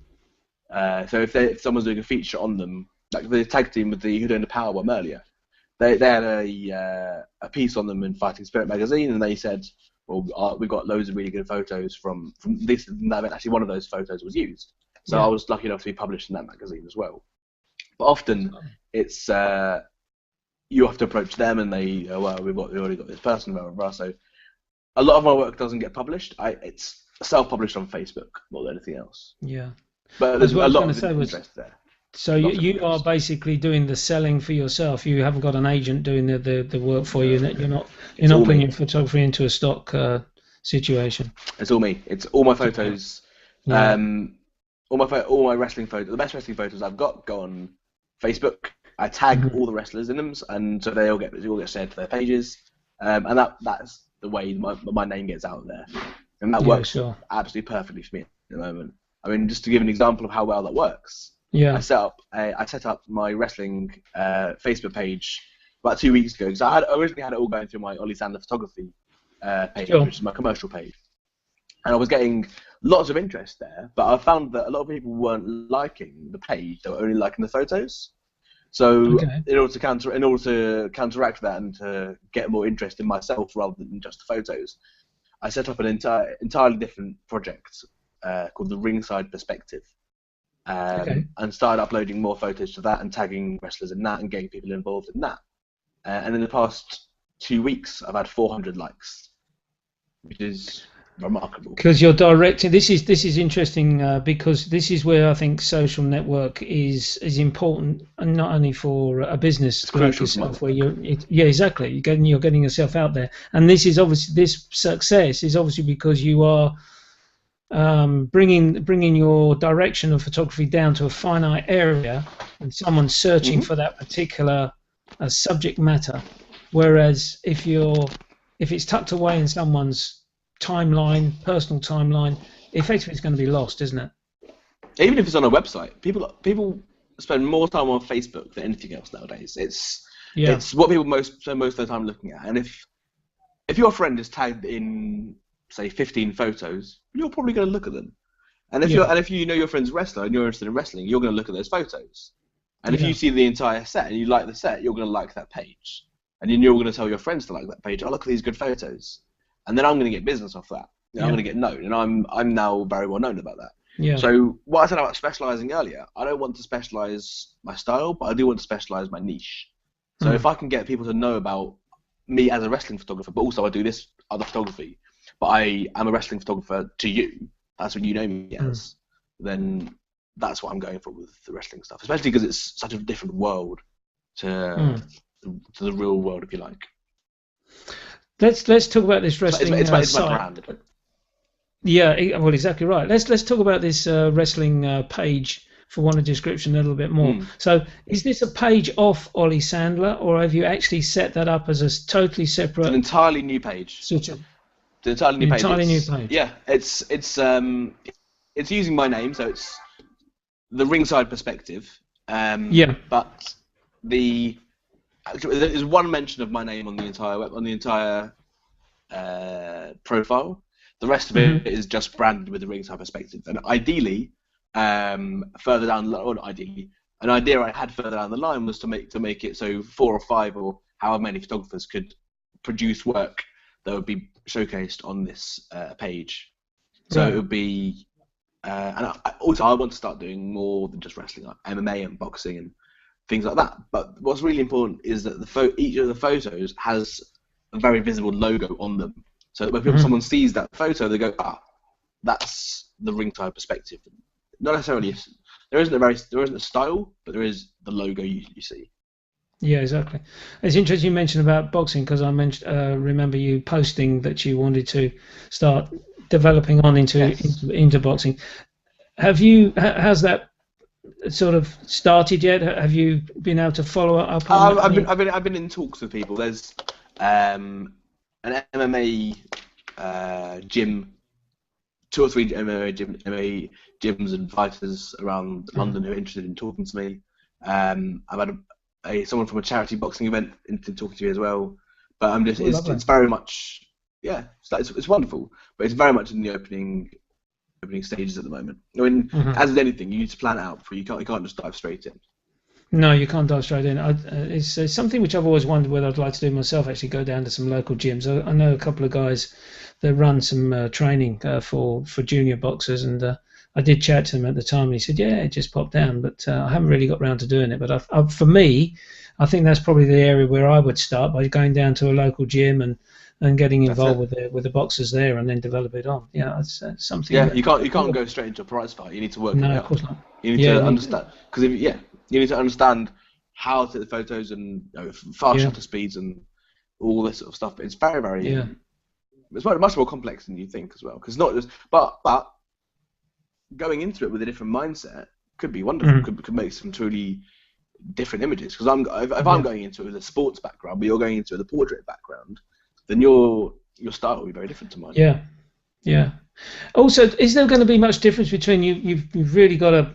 So if someone's doing a feature on them, like the tag team with who were doing the Powerbomb earlier, they had a piece on them in Fighting Spirit magazine, and they said, well, we've got loads of really good photos from this and that event. Actually, one of those photos was used. So I was lucky enough to be published in that magazine as well. But often it's you have to approach them, and they we've already got this person, blah, blah, blah. So a lot of my work doesn't get published. It's self-published on Facebook more than anything else. Yeah. But there's a lot of interest there. So you are basically doing the selling for yourself. You haven't got an agent doing the work for you. You're not putting your photography into a stock situation. It's all me. It's all my photos. Yeah. All my wrestling photos. The best wrestling photos I've got go on Facebook. I tag all the wrestlers in them, and so they all get shared to their pages. And that's the way my name gets out there, and that works absolutely perfectly for me at the moment. I mean, just to give an example of how well that works. Yeah. I set up my wrestling Facebook page about 2 weeks ago, because I originally had it all going through my Ollie Sandler photography page, which is my commercial page, and I was getting lots of interest there, but I found that a lot of people weren't liking the page; they were only liking the photos. So in order to counteract that and to get more interest in myself rather than just the photos, I set up an entirely different project called the Ringside Perspective. And started uploading more photos to that and tagging wrestlers in that and getting people involved in that. And in the past 2 weeks, I've had 400 likes, which is remarkable. Because you're directing. This is interesting because this is where I think social network is important, and not only for a business like yourself, where exactly. You're getting yourself out there, and this success is obviously because you are. Bringing your direction of photography down to a finite area, and someone's searching for that particular subject matter. Whereas if you're if it's tucked away in someone's timeline, personal timeline, effectively it's going to be lost, isn't it? Even if it's on a website, people spend more time on Facebook than anything else nowadays. It's what people spend most of their time looking at. And if your friend is tagged in, say, 15 photos, you're probably going to look at them. And if you know your friend's a wrestler and you're interested in wrestling, you're going to look at those photos. And if you see the entire set and you like the set, you're going to like that page. And then you're going to tell your friends to like that page. Oh, look at these good photos. And then I'm going to get business off that. I'm going to get known, and I'm now very well known about that. Yeah. So what I said about specialising earlier, I don't want to specialise my style, but I do want to specialise my niche. So if I can get people to know about me as a wrestling photographer, but also I do this other photography, but I am a wrestling photographer to you, that's what you know me as, then that's what I'm going for with the wrestling stuff, especially because it's such a different world to the real world, if you like. Let's talk about this wrestling it's my site. brand. Yeah, well, exactly right. Let's talk about this wrestling page, for want of description, a little bit more. So, is this a page off Ollie Sandler, or have you actually set that up as a totally separate? It's an entirely new page. It's an entirely new page. New page. Yeah, it's using my name, so it's the Ringside Perspective. But there's one mention of my name on the entire profile. The rest of it is just branded with the Ringside Perspective, and ideally, further down, or not ideally, an idea I had further down the line was to make it so 4 or 5 or however many photographers could produce work that would be showcased on this page. So it would be, and I want to start doing more than just wrestling, like MMA and boxing and things like that. But what's really important is that each of the photos has a very visible logo on them. So that when someone sees that photo, they go, that's the Ringside Perspective. Not necessarily, there isn't a style, but there is the logo you see. Yeah, exactly. It's interesting you mentioned about boxing, because I remember you posting that you wanted to start developing on into boxing. How's that sort of started yet? Have you been able to follow up on I've been in talks with people. There's an MMA gym, 2 or 3 MMA gyms and fighters around London who are interested in talking to me. I've had someone from a charity boxing event interested in talking to me as well. But I'm just it's very much it's wonderful, but it's very much in the opening stages at the moment. I mean, as with anything, you need to plan it out before you can't just dive straight in. No, you can't dive straight in. It's something which I've always wondered whether I'd like to do myself, actually go down to some local gyms. I know a couple of guys that run some training for junior boxers, and I did chat to him at the time, and he said, yeah, it just popped down, but I haven't really got round to doing it. But for me, I think that's probably the area where I would start, by going down to a local gym and getting involved with the boxers there, and then develop it on. Yeah, it's something. Yeah, you can't go straight into a prize fight. You need to work it out. No, of course not. You need to understand, because you need to understand how to take the photos and fast shutter speeds and all this sort of stuff. But it's very, very it's much more complex than you think as well. Because not just but going into it with a different mindset could be wonderful. Could make some truly different images. Because if I'm going into it with a sports background, but you're going into it with a portrait background, then your style will be very different to mine. Yeah, yeah. Also, is there going to be much difference between you've really got a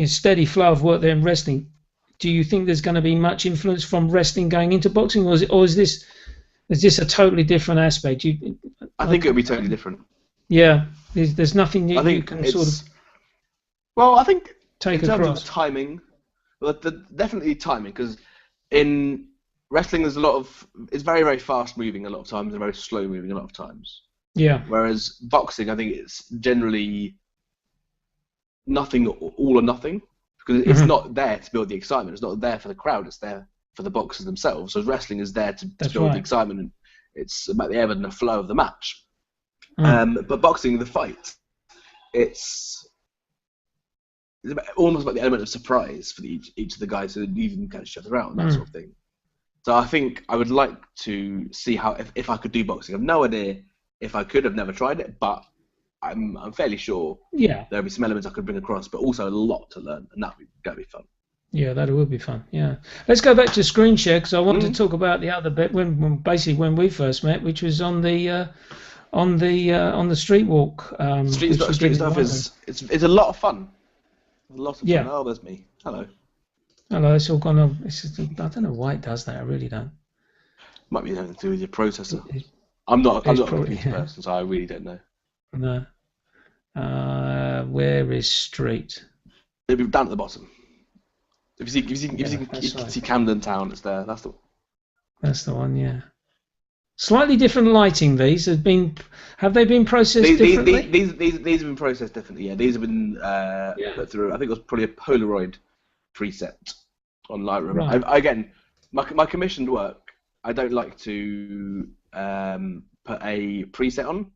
steady flow of work there in wrestling? Do you think there's going to be much influence from wrestling going into boxing, or is this a totally different aspect? I think it'll be totally different. Yeah, there's nothing you can sort of. Well, I think take in terms across. of timing, definitely timing, because in wrestling there's it's very, very fast moving a lot of times and very slow moving a lot of times. Yeah. Whereas boxing, I think it's generally nothing, all or nothing. Because it's not there to build the excitement. It's not there for the crowd. It's there for the boxers themselves. So wrestling is there to build the excitement, and it's about the ebb and the flow of the match. But boxing, the fight, it's almost about the element of surprise for each of the guys who even catch each other out and that sort of thing. So I think I would like to see how if I could do boxing. I've no idea if I could. I've never tried it, but I'm fairly sure there'll be some elements I could bring across, but also a lot to learn, and that'd be fun. Yeah, that would be fun. Yeah, let's go back to screen share because I wanted to Mm. talk about the other bit when basically when we first met, which was on the street walk, which you Street did in stuff Lightroom. is it's a lot of fun. A lot of fun. Yeah, Oh, there's me. Hello. hello. It's all gone on. It's just, I don't know why it does that. I really don't. Might be something to do with your processor. It, I'm it's not a probably computer person, so I really don't know. no. Where is street? It'll be down at the bottom. Yeah, If you that's can right. see Camden Town, it's there. That's the. That's the one. Yeah. Slightly different lighting. These have they been processed differently? These have been processed differently. Yeah, these have been Yeah. put through. I think it was probably a Polaroid preset on Lightroom. Right. Again, my commissioned work, I don't like to put a preset on,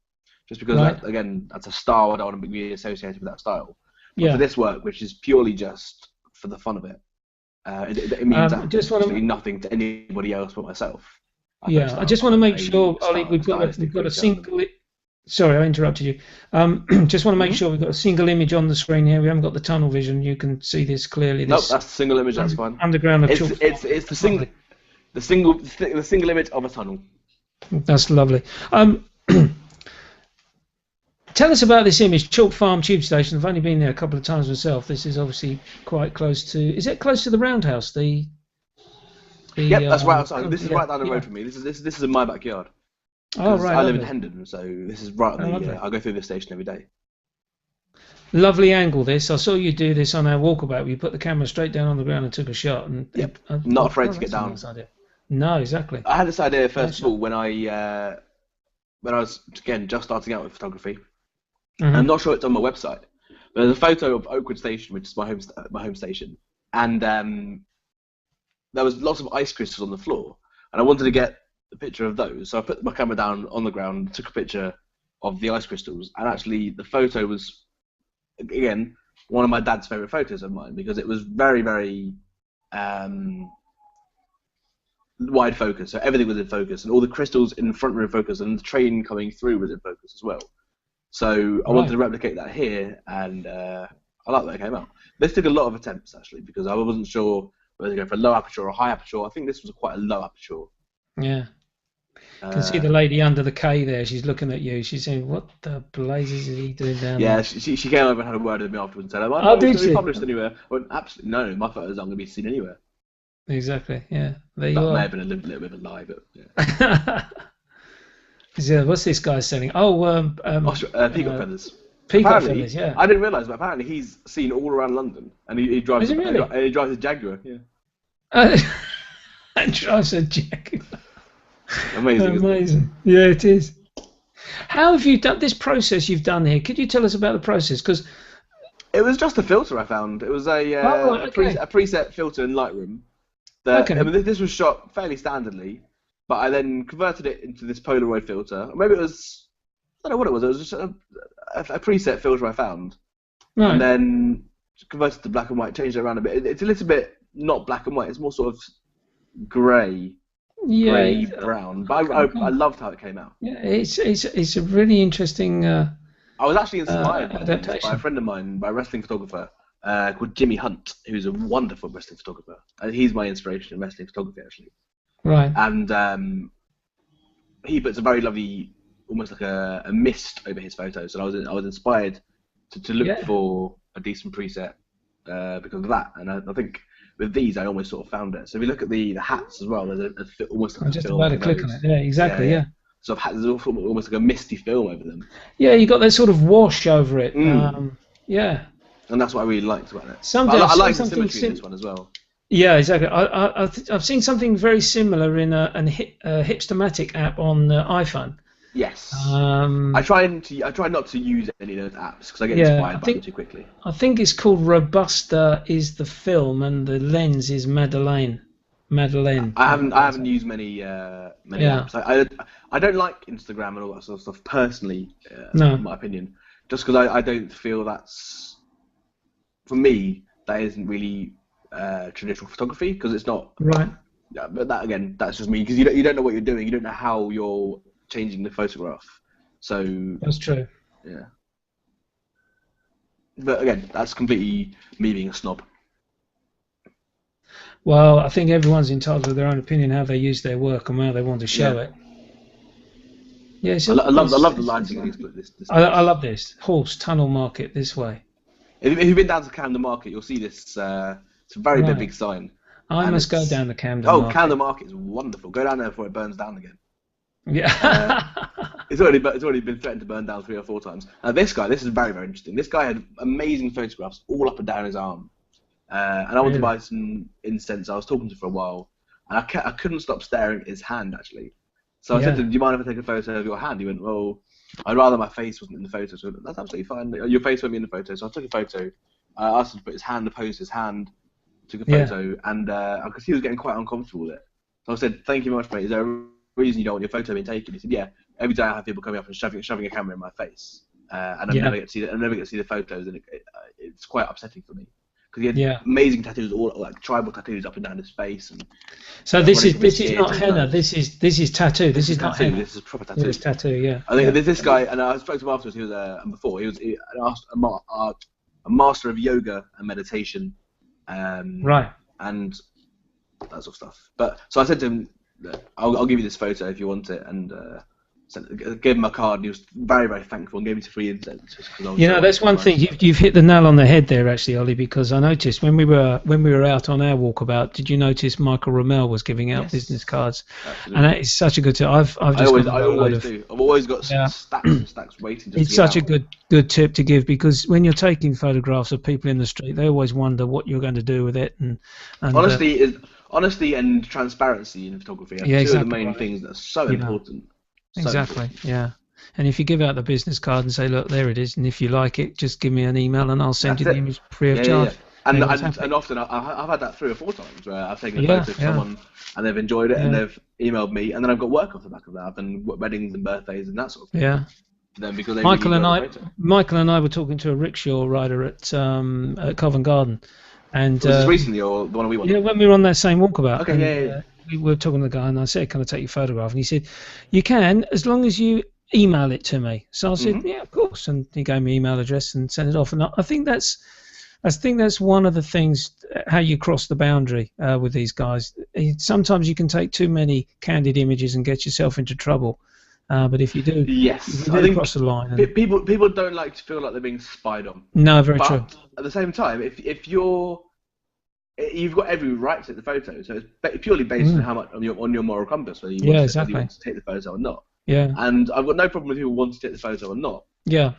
just because Right. again that's a style I don't want to be associated with that style. But for Yeah. this work, which is purely just for the fun of it, it means Just want absolutely to. nothing to anybody else but myself. I put Yeah, I just want to make sure, Ollie, a we've stylistic got a preset on them. single. Sorry, I interrupted you. Just want to make Hmm. sure we've got a single image on the screen here. We haven't got the tunnel vision. You can see this clearly. Nope, This that's a single image. That's fine. underground of chalk farm. It's That's lovely. the single image of a tunnel. That's lovely. Tell us about this image, Chalk Farm Tube Station. I've only been there a couple of times myself. This is obviously quite close to. Is it close to the Roundhouse? Yep, that's right outside. This is Yeah, right down the yeah. road from me. This is in my backyard Oh, because right, I live in lovely. Hendon, so this is right on Oh, the. lovely. I go through this station every day. Lovely angle. This I saw you do this on our walkabout. You put the camera straight down on the ground and took a shot, and Yep, I not thought, afraid oh, to get that's a down. nice idea. No, exactly. I had this idea Nice first of shot. all when I was again just starting out with photography. I'm Hmm. not sure it's on my website. But there's a photo of Oakwood Station, which is my home station, and there was lots of ice crystals on the floor, and I wanted to get a picture of those. So I put my camera down on the ground, took a picture of the ice crystals, and actually the photo was again one of my dad's favorite photos of mine because it was very very um, wide focus. So everything was in focus, and all the crystals in front were in focus, and the train coming through was in focus as well. So I wanted Right. to replicate that here, and I like that it came out. This took a lot of attempts actually because I wasn't sure whether to go for a low aperture or a high aperture. I think this was quite a low aperture. Yeah. Can see Uh, the lady under the K there. She's looking at you. She's saying, "What the blazes is he doing down yeah, there?" she came over and had a word with me afterwards and said, "Oh, my Oh, photo's did going to be she? published anywhere?" I went, "Absolutely no, my photos aren't going to be seen anywhere." Exactly. Yeah. There you That may are. have been a little bit of a lie, but yeah. Yeah, what's this guy selling? Oh, Peacock feathers. peacock Apparently, feathers. Yeah. I didn't realise, but apparently he's seen all around London, and Is it really? he drives a Jaguar. Yeah, Uh, and drives a jack. amazing, isn't it? Amazing. Yeah, it is. How have you done this process you've done here? Could you tell us about the process? Because It was just a filter I found. It was oh, right, okay, a preset filter in Lightroom. That I okay, mean, this was shot fairly standardly, but I then converted it into this Polaroid filter. Maybe it was I don't know what it was. It was just a preset filter I found, and right, then converted to black and white. Changed it around a bit. It's a little bit not black and white. It's more sort of grey, yeah, grey brown. But I okay. loved how it came out. Yeah, it's a really interesting I was actually inspired by this by a adaptation. friend of mine, by a wrestling photographer called Jimmy Hunt, who's a wonderful wrestling photographer. And he's my inspiration in wrestling photography, actually. Right, And he puts a very lovely, almost like a mist over his photos. And I was inspired to look yeah. for a decent preset because of that. And I think with these, I almost sort of found it. So if you look at the hats as well, there's almost like I'm a just film about to over click on those. it. Yeah, Yeah, exactly. yeah. Yeah, So there's almost like a misty film over them. yeah. You got that sort of wash over it. Mm. Yeah. And that's what I really liked about it. Something But I've I seen like the something symmetry in this one as well. Yeah, exactly. I've seen something very similar in a Hipstamatic app on the iPhone. Yes. Um, I try not to use any of those apps because I get yeah, inspired by them too quickly. I think it's called Robusta is the film and the lens is Madeleine. Madeleine. I haven't used many Yeah. apps. I don't like Instagram and all that sort of stuff personally, No. in my opinion. Just because I don't feel that's for me that isn't really traditional photography because it's not. Right. Yeah, but that again, that's just me because you don't know what you're doing. You don't know how you're changing the photograph. So That's true. yeah. But again, that's completely me being a snob. Well, I think everyone's entitled to their own opinion how they use their work and how they want to show it. Yeah, I love the lighting in this place. I love this horse tunnel market this way. If you've been down to Camden Market, you'll see this. It's a very big sign. I must go down to Camden Market. Oh, Camden Market is wonderful. Go down there before it burns down again. Yeah. It's already been threatened to burn down 3 or 4 times. Now this is very interesting. This guy had amazing photographs all up and down his arm. And I wanted to buy some incense. I was talking to him for a while, and I couldn't stop staring at his hand actually. So I said to him, "Do you mind if I take a photo of your hand?" He went, "Well, I'd rather my face wasn't in the photo." So that's absolutely fine. Your face won't be in the photo. So I took a photo. I asked him to put his hand, to pose his hand, took a photo, and I could see he was getting quite uncomfortable with it. So I said, "Thank you very much, mate. Is there a reason you don't want your photo being taken?" He said, "Yeah. Every day I have people coming up and shoving a camera in my face, and I never get to see the photos, and it's quite upsetting for me." Because he had amazing tattoos, all like tribal tattoos up and down his face. And so this is not henna. This is tattoo. This is not henna. This is proper tattoo. It's tattoo. Yeah. I think there's this guy, and I spoke to him afterwards. He was a master of yoga and meditation, right, and that sort of stuff. But so I said to him, I'll give you this photo if you want it, and gave him a card, and he was very thankful and gave me some free incense. That's one thing you've hit the nail on the head there, actually, Ollie. Because I noticed when we were out on our walkabout, did you notice Michael Rommel was giving out business cards? Absolutely. And that is such a good tip. I've always got stacks and stacks waiting. It's such a good tip to give, because when you're taking photographs of people in the street, they always wonder what you're going to do with it. And honesty and transparency in photography are two of the main things that are so important. Exactly, yeah. And if you give out the business card and say, "Look, there it is," and if you like it, just give me an email and I'll send you the image free of charge. Yeah. And often I've had that 3 or 4 times where I've taken a photo of someone and they've enjoyed it and they've emailed me, and then I've got work off the back of that. I've done weddings and birthdays and that sort of thing. Yeah. Then because Michael and I were talking to a rickshaw rider at Covent Garden, and was this recently or the one we went? Yeah, when we were on that same walkabout. Okay, yeah. We were talking to the guy, and I said, "Can I take your photograph?" And he said, "You can, as long as you email it to me." So I said, "Yeah, of course." And he gave me email address and sent it off. And I think that's one of the things, how you cross the boundary with these guys. Sometimes you can take too many candid images and get yourself into trouble. But if you do, I think cross the line. People don't like to feel like they're being spied on. No, very true. At the same time, if you've got every right to take the photo, so it's purely based on how much on your moral compass, whether you want to take the photo or not. Yeah. And I've got no problem with people wanting to take the photo or not. Yeah.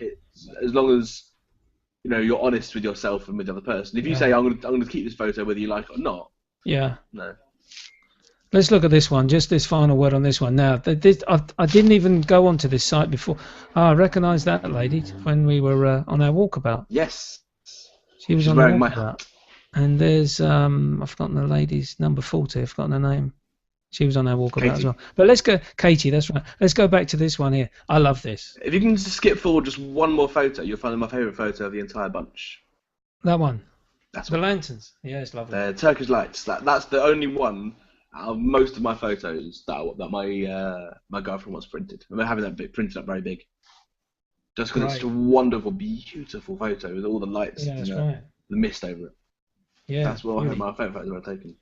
As long as you're honest with yourself and with the other person. If you say I'm going to keep this photo whether you like it or not. Yeah. No. Let's look at this one. Just this final word on this one. Now, I didn't even go onto this site before. I recognised that lady when we were on our walkabout. Yes. She's on wearing my hat. And there's I've forgotten the lady's number 40. I've forgotten her name. She was on our walkabout as well. But let's go, Katie. That's right. Let's go back to this one here. I love this. If you can just skip forward just one more photo, you'll find my favourite photo of the entire bunch. That one. That's the lanterns. Yeah, it's lovely. Turkish lights. That's the only one out of most of my photos that my girlfriend wants printed. I'm having that bit printed up very big. Just because it's a wonderful, beautiful photo with all the lights and the mist over it. Yeah, that's what my favourite photos I've taken.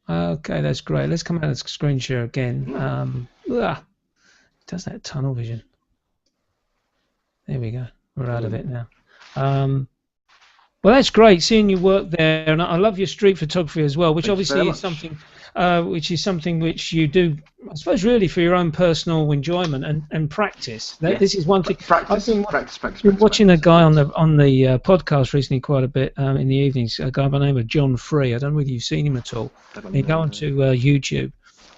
Okay, that's great. Let's come out of screen share again. Does that tunnel vision? There we go. We're out of it now. Well, that's great seeing you work there, and I love your street photography as well, which obviously is something which you do, I suppose, really for your own personal enjoyment and practice. This is one thing. Practice. I've been watching a guy on the podcast recently quite a bit in the evenings. A guy by the name of John Free. I don't know whether you've seen him at all. He go onto YouTube,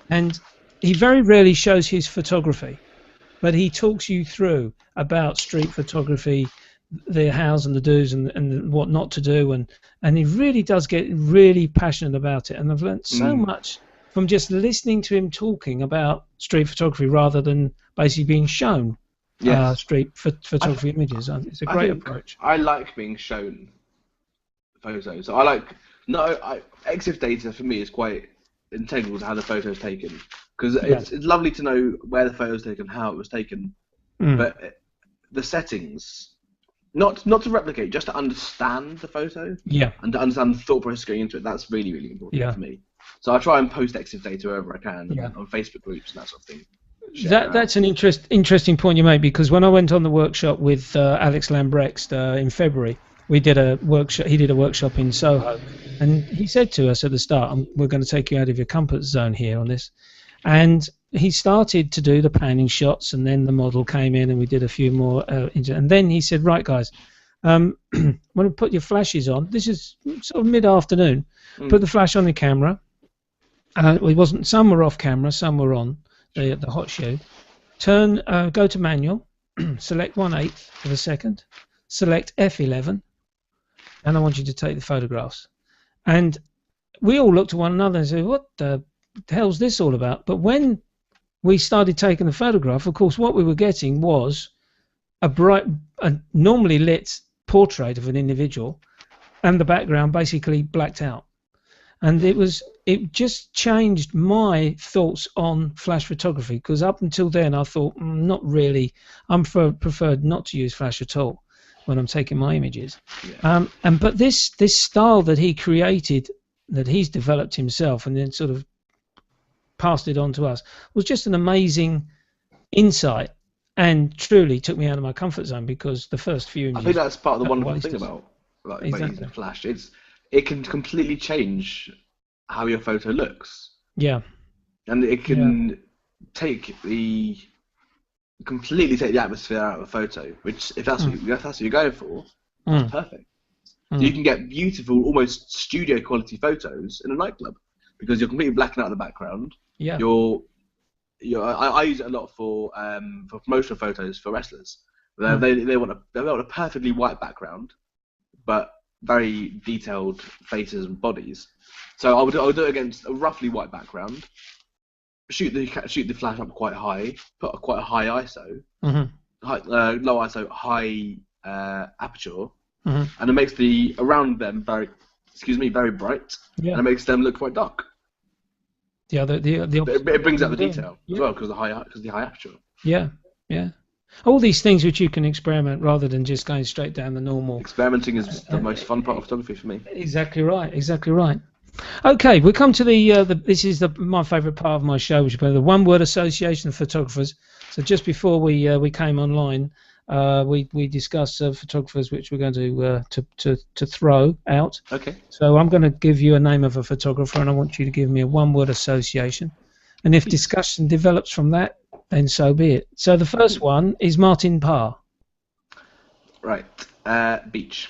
and he very rarely shows his photography, but he talks you through about street photography, the hows and the do's and what not to do, and he really does get really passionate about it, and I've learned so much from just listening to him talking about street photography rather than basically being shown street photography images. It's a great approach. I like being shown photos. So I like EXIF data for me is quite integral to how the photo is taken, because it's lovely to know where the photo was taken, how it was taken, but the settings not to replicate, just to understand the photo. Yeah. And to understand the thought process going into it. That's really, really important for me. So I try and post EXIF data wherever I can on Facebook groups and that sort of thing. That's an interesting point you made, because when I went on the workshop with Alex Lambrecht in February, we did a workshop. He did a workshop in Soho, and he said to us at the start, "We're going to take you out of your comfort zone here on this." And he started to do the panning shots, and then the model came in, and we did a few more. And then he said, "Right, guys, when you put your flashes on, this is sort of mid-afternoon. Put the flash on the camera. It wasn't. Some were off camera, some were on the hot shoe. Go to manual, select 1/8 of a second, select f11, and I want you to take the photographs." And we all looked at one another and said, "What the hell's this all about?" But when we started taking the photograph, of course, what we were getting was a normally lit portrait of an individual, and the background basically blacked out. And it just changed my thoughts on flash photography, because up until then I thought, not really. Preferred not to use flash at all when I'm taking my images. Yeah. But this style that he created, that he's developed himself, and then sort of passed it on to us, was just an amazing insight, and truly took me out of my comfort zone, because the first few images, I think that's part of the wonderful thing about using flash. It can completely change how your photo looks. Yeah. And it can completely take the atmosphere out of a photo, which if that's what you're going for, that's perfect. So you can get beautiful, almost studio quality photos in a nightclub, because you're completely blacking out the background. Yeah. I use it a lot for promotional photos for wrestlers. They want a perfectly white background, but very detailed faces and bodies. So I would do it against a roughly white background, shoot the flash up quite high, put quite a high ISO, low ISO, high aperture, and it makes the around them very bright, and it makes them look quite dark. It brings out the detail as well, because the high aperture. Yeah, yeah. All these things which you can experiment rather than just going straight down the normal. Experimenting is the most fun part of photography for me. Exactly right. Exactly right. Okay, we come to this is my favourite part of my show, which is the one-word association of photographers. So just before we came online, we discussed photographers which we're going to throw out. Okay. So I'm going to give you a name of a photographer, and I want you to give me a one-word association. And if discussion develops from that, then so be it. So the first one is Martin Parr. Right. Beach.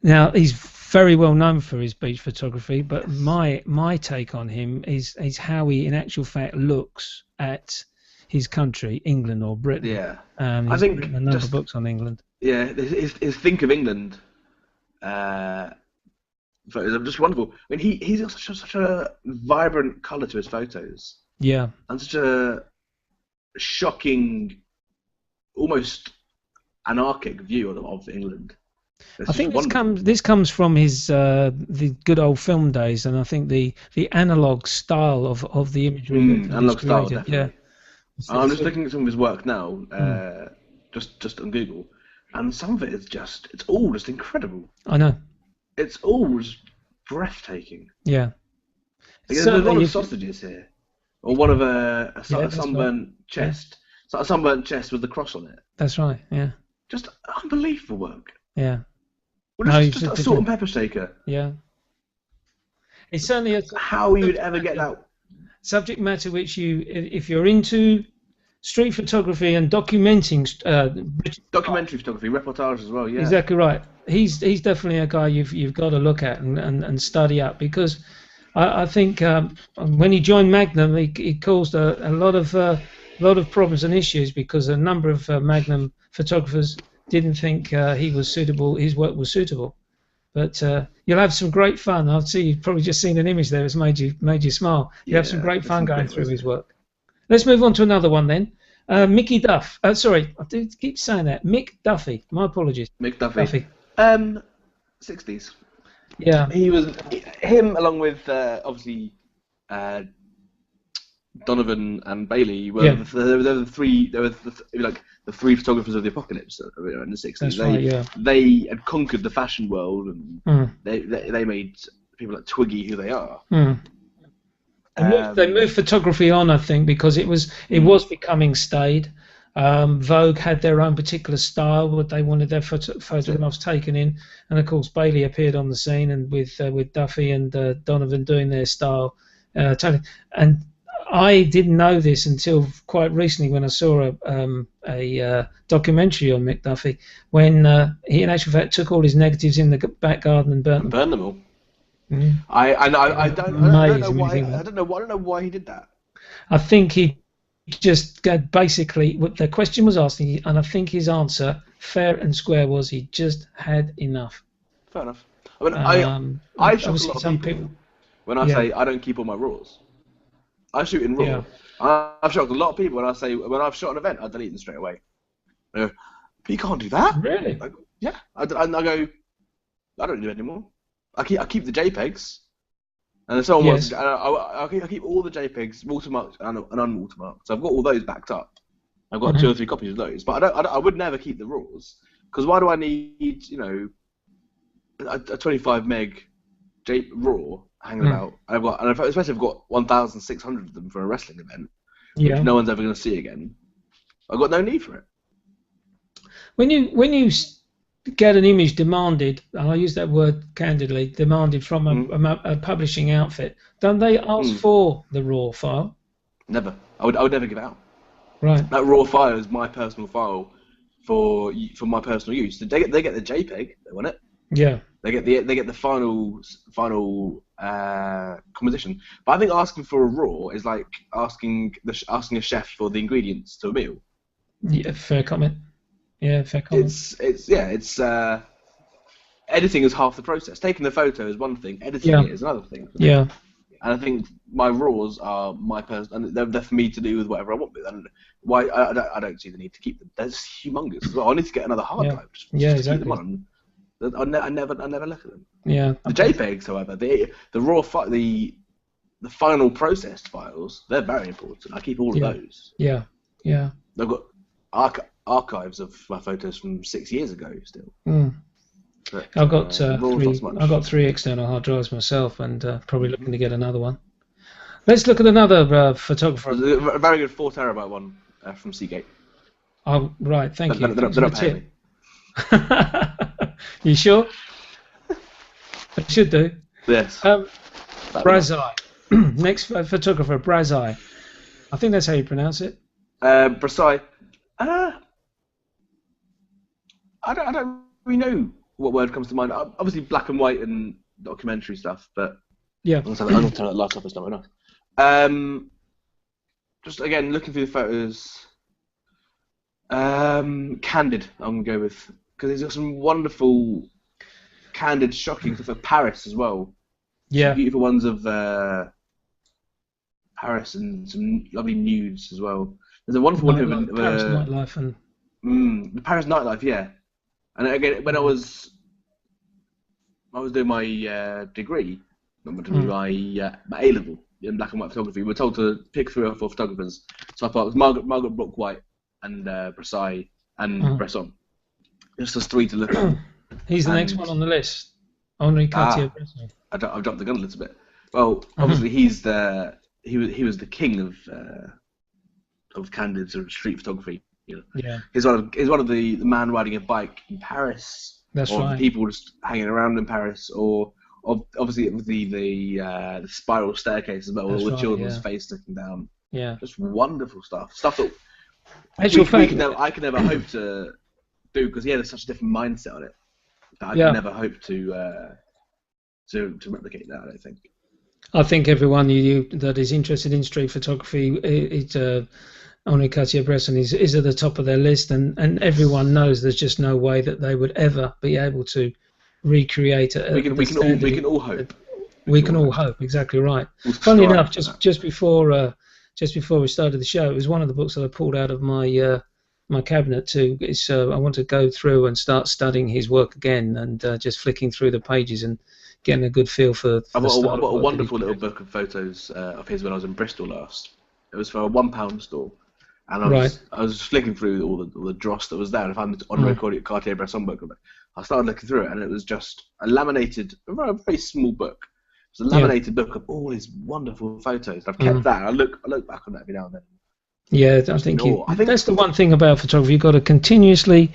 Now, he's very well known for his beach photography, but my take on him is how he, in actual fact, looks at his country, England or Britain. Yeah. I think written a number of books on England. Yeah, his Think of England photos are just wonderful. I mean, he's got such a vibrant colour to his photos. Yeah. And such a shocking, almost anarchic view of England. I think this comes from his the good old film days, and I think the analog style of the imagery. Analog style, definitely. Yeah. I'm just looking at some of his work now, just on Google, and some of it is it's all just incredible. I know. It's all just breathtaking. Yeah. There's a lot of sausages here. Or one of a sunburnt chest. It's like a sunburnt chest with the cross on it. That's right, yeah. Just unbelievable work. Yeah. Well, just a salt and pepper shaker. Yeah. It's certainly how you would ever get that subject matter which if you're into street photography and documenting documentary photography, reportage as well, yeah. Exactly right. He's definitely a guy you've got to look at and study up, because I think when he joined Magnum, he caused a lot of problems and issues, because a number of Magnum photographers didn't think he was suitable. His work was suitable. But you'll have some great fun. I'll see you've probably just seen an image there that's made you smile. You have some great fun going through his work. Let's move on to another one then. Mickey Duff. Sorry, I do keep saying that. Mick Duffy. My apologies. Mick Duffy. 60s. Yeah. He was him along with obviously Donovan, and Bailey were Yeah. they were the three. They were the three photographers of the apocalypse in the 60s. That's right. Yeah. They had conquered the fashion world, and Mm. they made people like Twiggy who they are. Mm. They moved photography on, I think, because it was becoming staid. Vogue had their own particular style, what they wanted their photographs taken in, and of course Bailey appeared on the scene, and with Duffy and Donovan doing their style, totally. And I didn't know this until quite recently when I saw a documentary on Mick Duffy, when he in actual fact took all his negatives in the back garden and burnt them. Burn them all. Mm. I don't know why he did that. I think he just basically the question was asked, and I think his answer, fair and square, was he just had enough. Fair enough. I mean, I shock a lot of people when I say I don't keep all my raws. I shoot in raw. Yeah. I've shocked a lot of people when I say when I've shot an event, I delete them straight away. They go, but you can't do that. Really? I go, yeah. I go, I don't do it anymore. I keep the JPEGs, and if someone wants, I keep all the JPEGs, watermarked and unwatermarked. So I've got all those backed up. I've got 2 or 3 copies of those, but I would never keep the raws, because why do I need a 25 meg raw hanging about? Especially if I've got 1,600 of them for a wrestling event, which no one's ever going to see again. I've got no need for it. When you get an image demanded, and I use that word candidly, demanded from a publishing outfit, don't they ask for the raw file? Never. I would never give it out. Right. That raw file is my personal file for my personal use. They get the JPEG, they want it. Yeah. They get the final composition. But I think asking for a raw is like asking a chef for the ingredients to a meal. Yeah, fair comment. Yeah, fair comment. It's editing is half the process. Taking the photo is one thing, editing it is another thing. Yeah. And I think my raws are my personal, and they're for me to do with whatever I want with. And why I don't see the need to keep them. They're humongous as well. I need to get another hard drive. Exactly. Keep them on. I never look at them. Yeah. The JPEGs, however, the raw the final processed files, they're very important. I keep all of those. Yeah. Yeah. I've got archives of my photos from 6 years ago still. But, I've got three external hard drives myself, and probably looking to get another one. Let's look at another photographer. There's a very good 4 terabyte one from Seagate. Oh, right, thank you. They're not paying me. You sure? I should do. Yes. Brazai. Next photographer, Brazai. I think that's how you pronounce it. Brazai. I don't really know what word comes to mind. Obviously, black and white and documentary stuff, but I'm going to turn that light off. It's not enough. Just again, looking through the photos. Candid, I'm going to go with, because he's got some wonderful, candid, shocking stuff of Paris as well. Yeah. Some beautiful ones of Paris and some lovely nudes as well. There's a wonderful one of Paris nightlife and the Paris nightlife, yeah. And again, when I was doing my degree, not my A level in black and white photography, we were told to pick 3 or 4 photographers. So I thought it was Margaret Brooke-White and Brazai and Bresson. Just those 3 to look at. He's the next one on the list. Henri Cartier-Bresson. I've jumped the gun a little bit. Well, obviously he was the king of candid sort of street photography. You know? Yeah. He's one of the man riding a bike in Paris. That's right. People just hanging around in Paris, or obviously the spiral staircase as well, with all the children's face looking down. Yeah. Just wonderful stuff. Stuff that I could never hope to do, because he had such a different mindset on it that I could never hope to replicate that. I don't think. I think everyone that is interested in street photography, Henri Cartier-Bresson is at the top of their list, and everyone knows there's just no way that they would ever be able to recreate it. We can all hope. We can all hope. Exactly right. Funnily enough, just before we started the show, it was one of the books that I pulled out of my my cabinet too. I want to go through and start studying his work again, and just flicking through the pages and getting a good feel for. I've got a wonderful little book of photos of his when I was in Bristol last. It was for a £1 store, and I was flicking through all the dross that was there, and I found the Honoré Cartier-Bresson book. I started looking through it, and it was just a very small book. It was a laminated book of all his wonderful photos. I've kept that. I look back on that every now and then. Yeah, I think that's the one thing about photography. You've got to continuously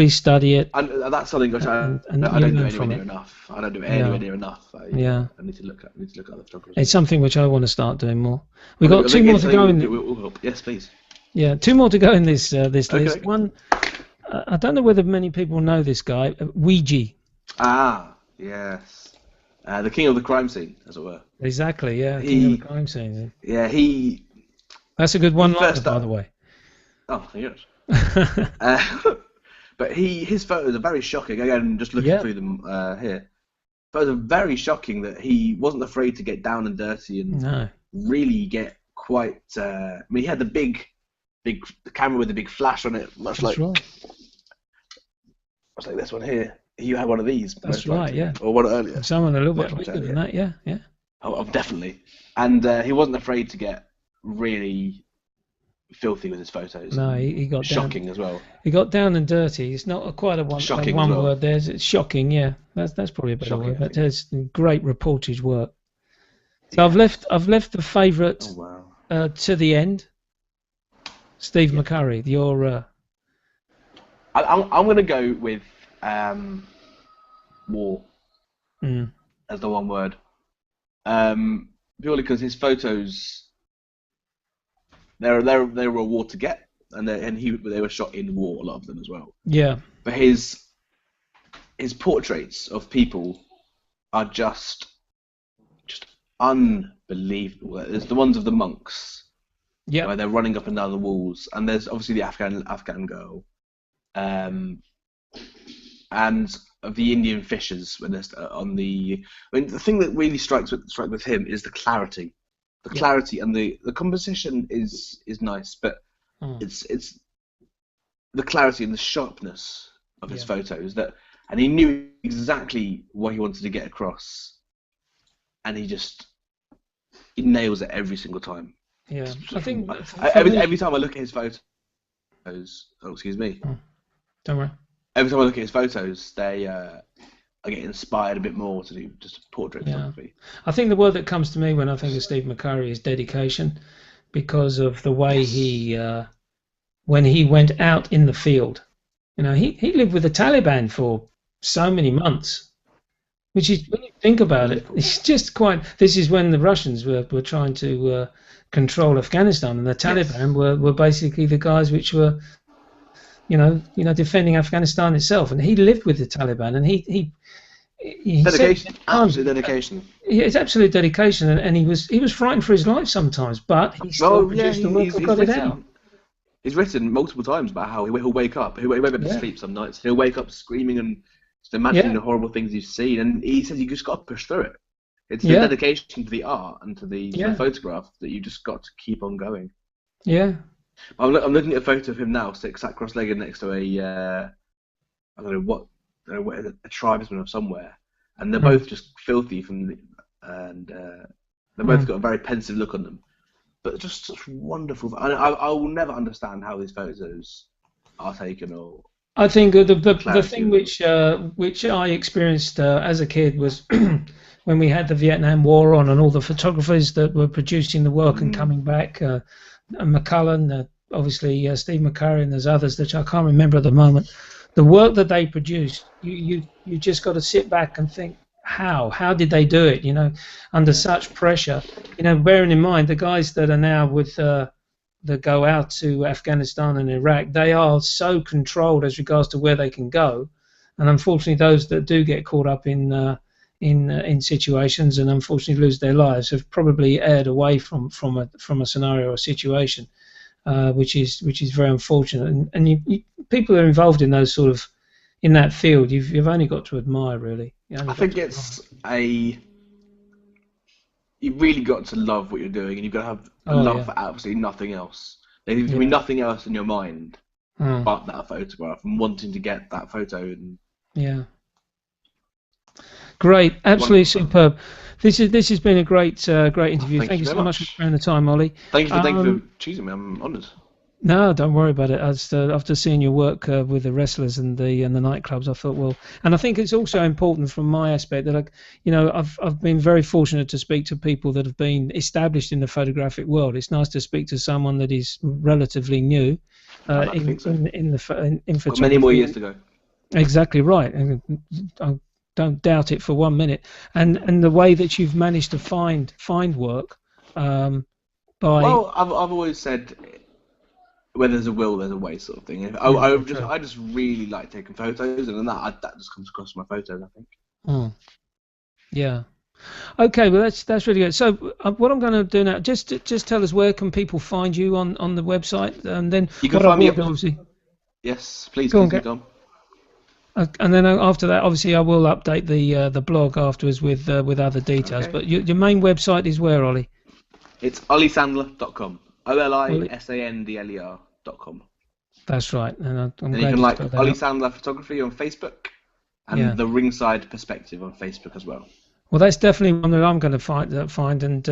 study it. And that's something which I don't do anywhere near enough. I don't do it anywhere near enough. I need to look at the photographers. It's something which I want to start doing more. We've got 2 more to go. Yes, please. Yeah, 2 more to go in this list. Okay. One, I don't know whether many people know this guy, Ouija. Ah, yes. The king of the crime scene, as it were. Exactly, yeah. King of the crime scene. Yeah, That's a good one-liner, by the way. Oh, yes. But his photos are very shocking. Again, just looking through them here. Photos are very shocking that he wasn't afraid to get down and dirty and really get quite... I mean, he had the big camera with the big flash on it, much like this one here. You had one of these. That's right, yeah. Or one earlier. Someone a little bit bigger than that, yeah. Oh, definitely. And he wasn't afraid to get really filthy with his photos. No, he got shocking as well. He got down and dirty. It's not quite a one word there. It's shocking, yeah. That's probably a better word. But there's great reportage work. So I've left the favourite to the end. Steve McCurry, your. I'm going to go with war as the one word. Purely because his photos, they were a war to get, and they were shot in war, a lot of them as well. Yeah. But his portraits of people are just unbelievable. There's the ones of the monks, where they're running up and down the walls, and there's obviously the Afghan girl, and of the Indian fishers when they're on the. I mean, the thing that really strikes with him is the clarity. The clarity and the composition is nice, but it's the clarity and the sharpness of his photos and he knew exactly what he wanted to get across, and he nails it every single time. Yeah, I think every time I look at his photos. Oh, excuse me. Don't worry. Every time I look at his photos, I get inspired a bit more to do just portrait photography. I think the word that comes to me when I think of Steve McCurry is dedication, because of the way he, when he went out in the field, he lived with the Taliban for so many months, which is, when you think about it, it's just quite. This is when the Russians were trying to control Afghanistan, and the Taliban were basically the guys which were. Defending Afghanistan itself, and he lived with the Taliban, and he dedication, absolute dedication. It's absolute dedication, and he was frightened for his life sometimes, but he still produced the work and got it out. He's written multiple times about how he'll wake up, he'll wake up to sleep some nights, he'll wake up screaming and just imagining the horrible things he's seen, and he says you just got to push through it. It's the dedication to the art and to the photograph that you just got to keep on going. Yeah. I'm looking at a photo of him now, sat cross-legged next to a tribesman of somewhere, and they're both just filthy they've both got a very pensive look on them, but just such wonderful. I will never understand how these photos are taken. Or I think the thing which I experienced as a kid was when we had the Vietnam War on, and all the photographers that were producing the work and coming back. McCullen, obviously Steve McCurry, and there's others that I can't remember at the moment. The work that they produced, you just got to sit back and think, how did they do it? Under such pressure. Bearing in mind the guys that are now with that go out to Afghanistan and Iraq, they are so controlled as regards to where they can go, and unfortunately those that do get caught up in situations and unfortunately lose their lives have probably erred away from a scenario or situation, which is very unfortunate. And people who are involved in those sort of in that field, you've only got to admire, really. I think you really got to love what you're doing, and you've got to have a love for absolutely nothing else. There can be nothing else in your mind but that photograph and wanting to get that photo. And great, absolutely superb. This has been a great interview. Thank Thank you you so very much for much. sparing the time, Ollie. Thank you for choosing me. I'm honoured. No, don't worry about it. As after seeing your work with the wrestlers and the nightclubs, I thought, well, and I think it's also important from my aspect that I've been very fortunate to speak to people that have been established in the photographic world. It's nice to speak to someone that is relatively new I don't think so. in Got many more photography. years to go. Exactly right, and I don't doubt it for 1 minute. And the way that you've managed to find work by Well, I've always said, where there's a will, there's a way, sort of thing. I just really like taking photos, and then that just comes across my photos, I think. Yeah. Okay, well that's really good. So what I'm going to do now, just tell us where can people find you on the website, and then You can what I find me will do, obviously. Yes, please Go on, go on. And then after that, obviously, I will update the blog afterwards with other details. Okay. But your main website is where, Ollie? It's olliesandler.com. OLISANDLER.com. That's right, and I'm And glad you can you like spelled that Ollie out. Sandler Photography on Facebook, and the Ringside Perspective on Facebook as well. Well, that's definitely one that I'm going to find and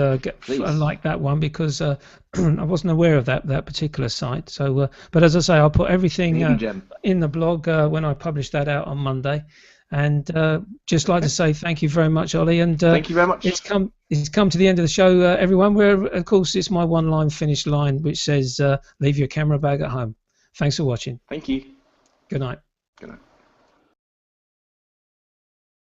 like that one, because I wasn't aware of that particular site. So, but as I say, I'll put everything in the blog when I publish that out on Monday. And just like to say thank you very much, Ollie. And thank you very much. It's come to the end of the show, everyone. Where of course it's my one-line finish line, which says, "Leave your camera bag at home." Thanks for watching. Thank you. Good night. Good night.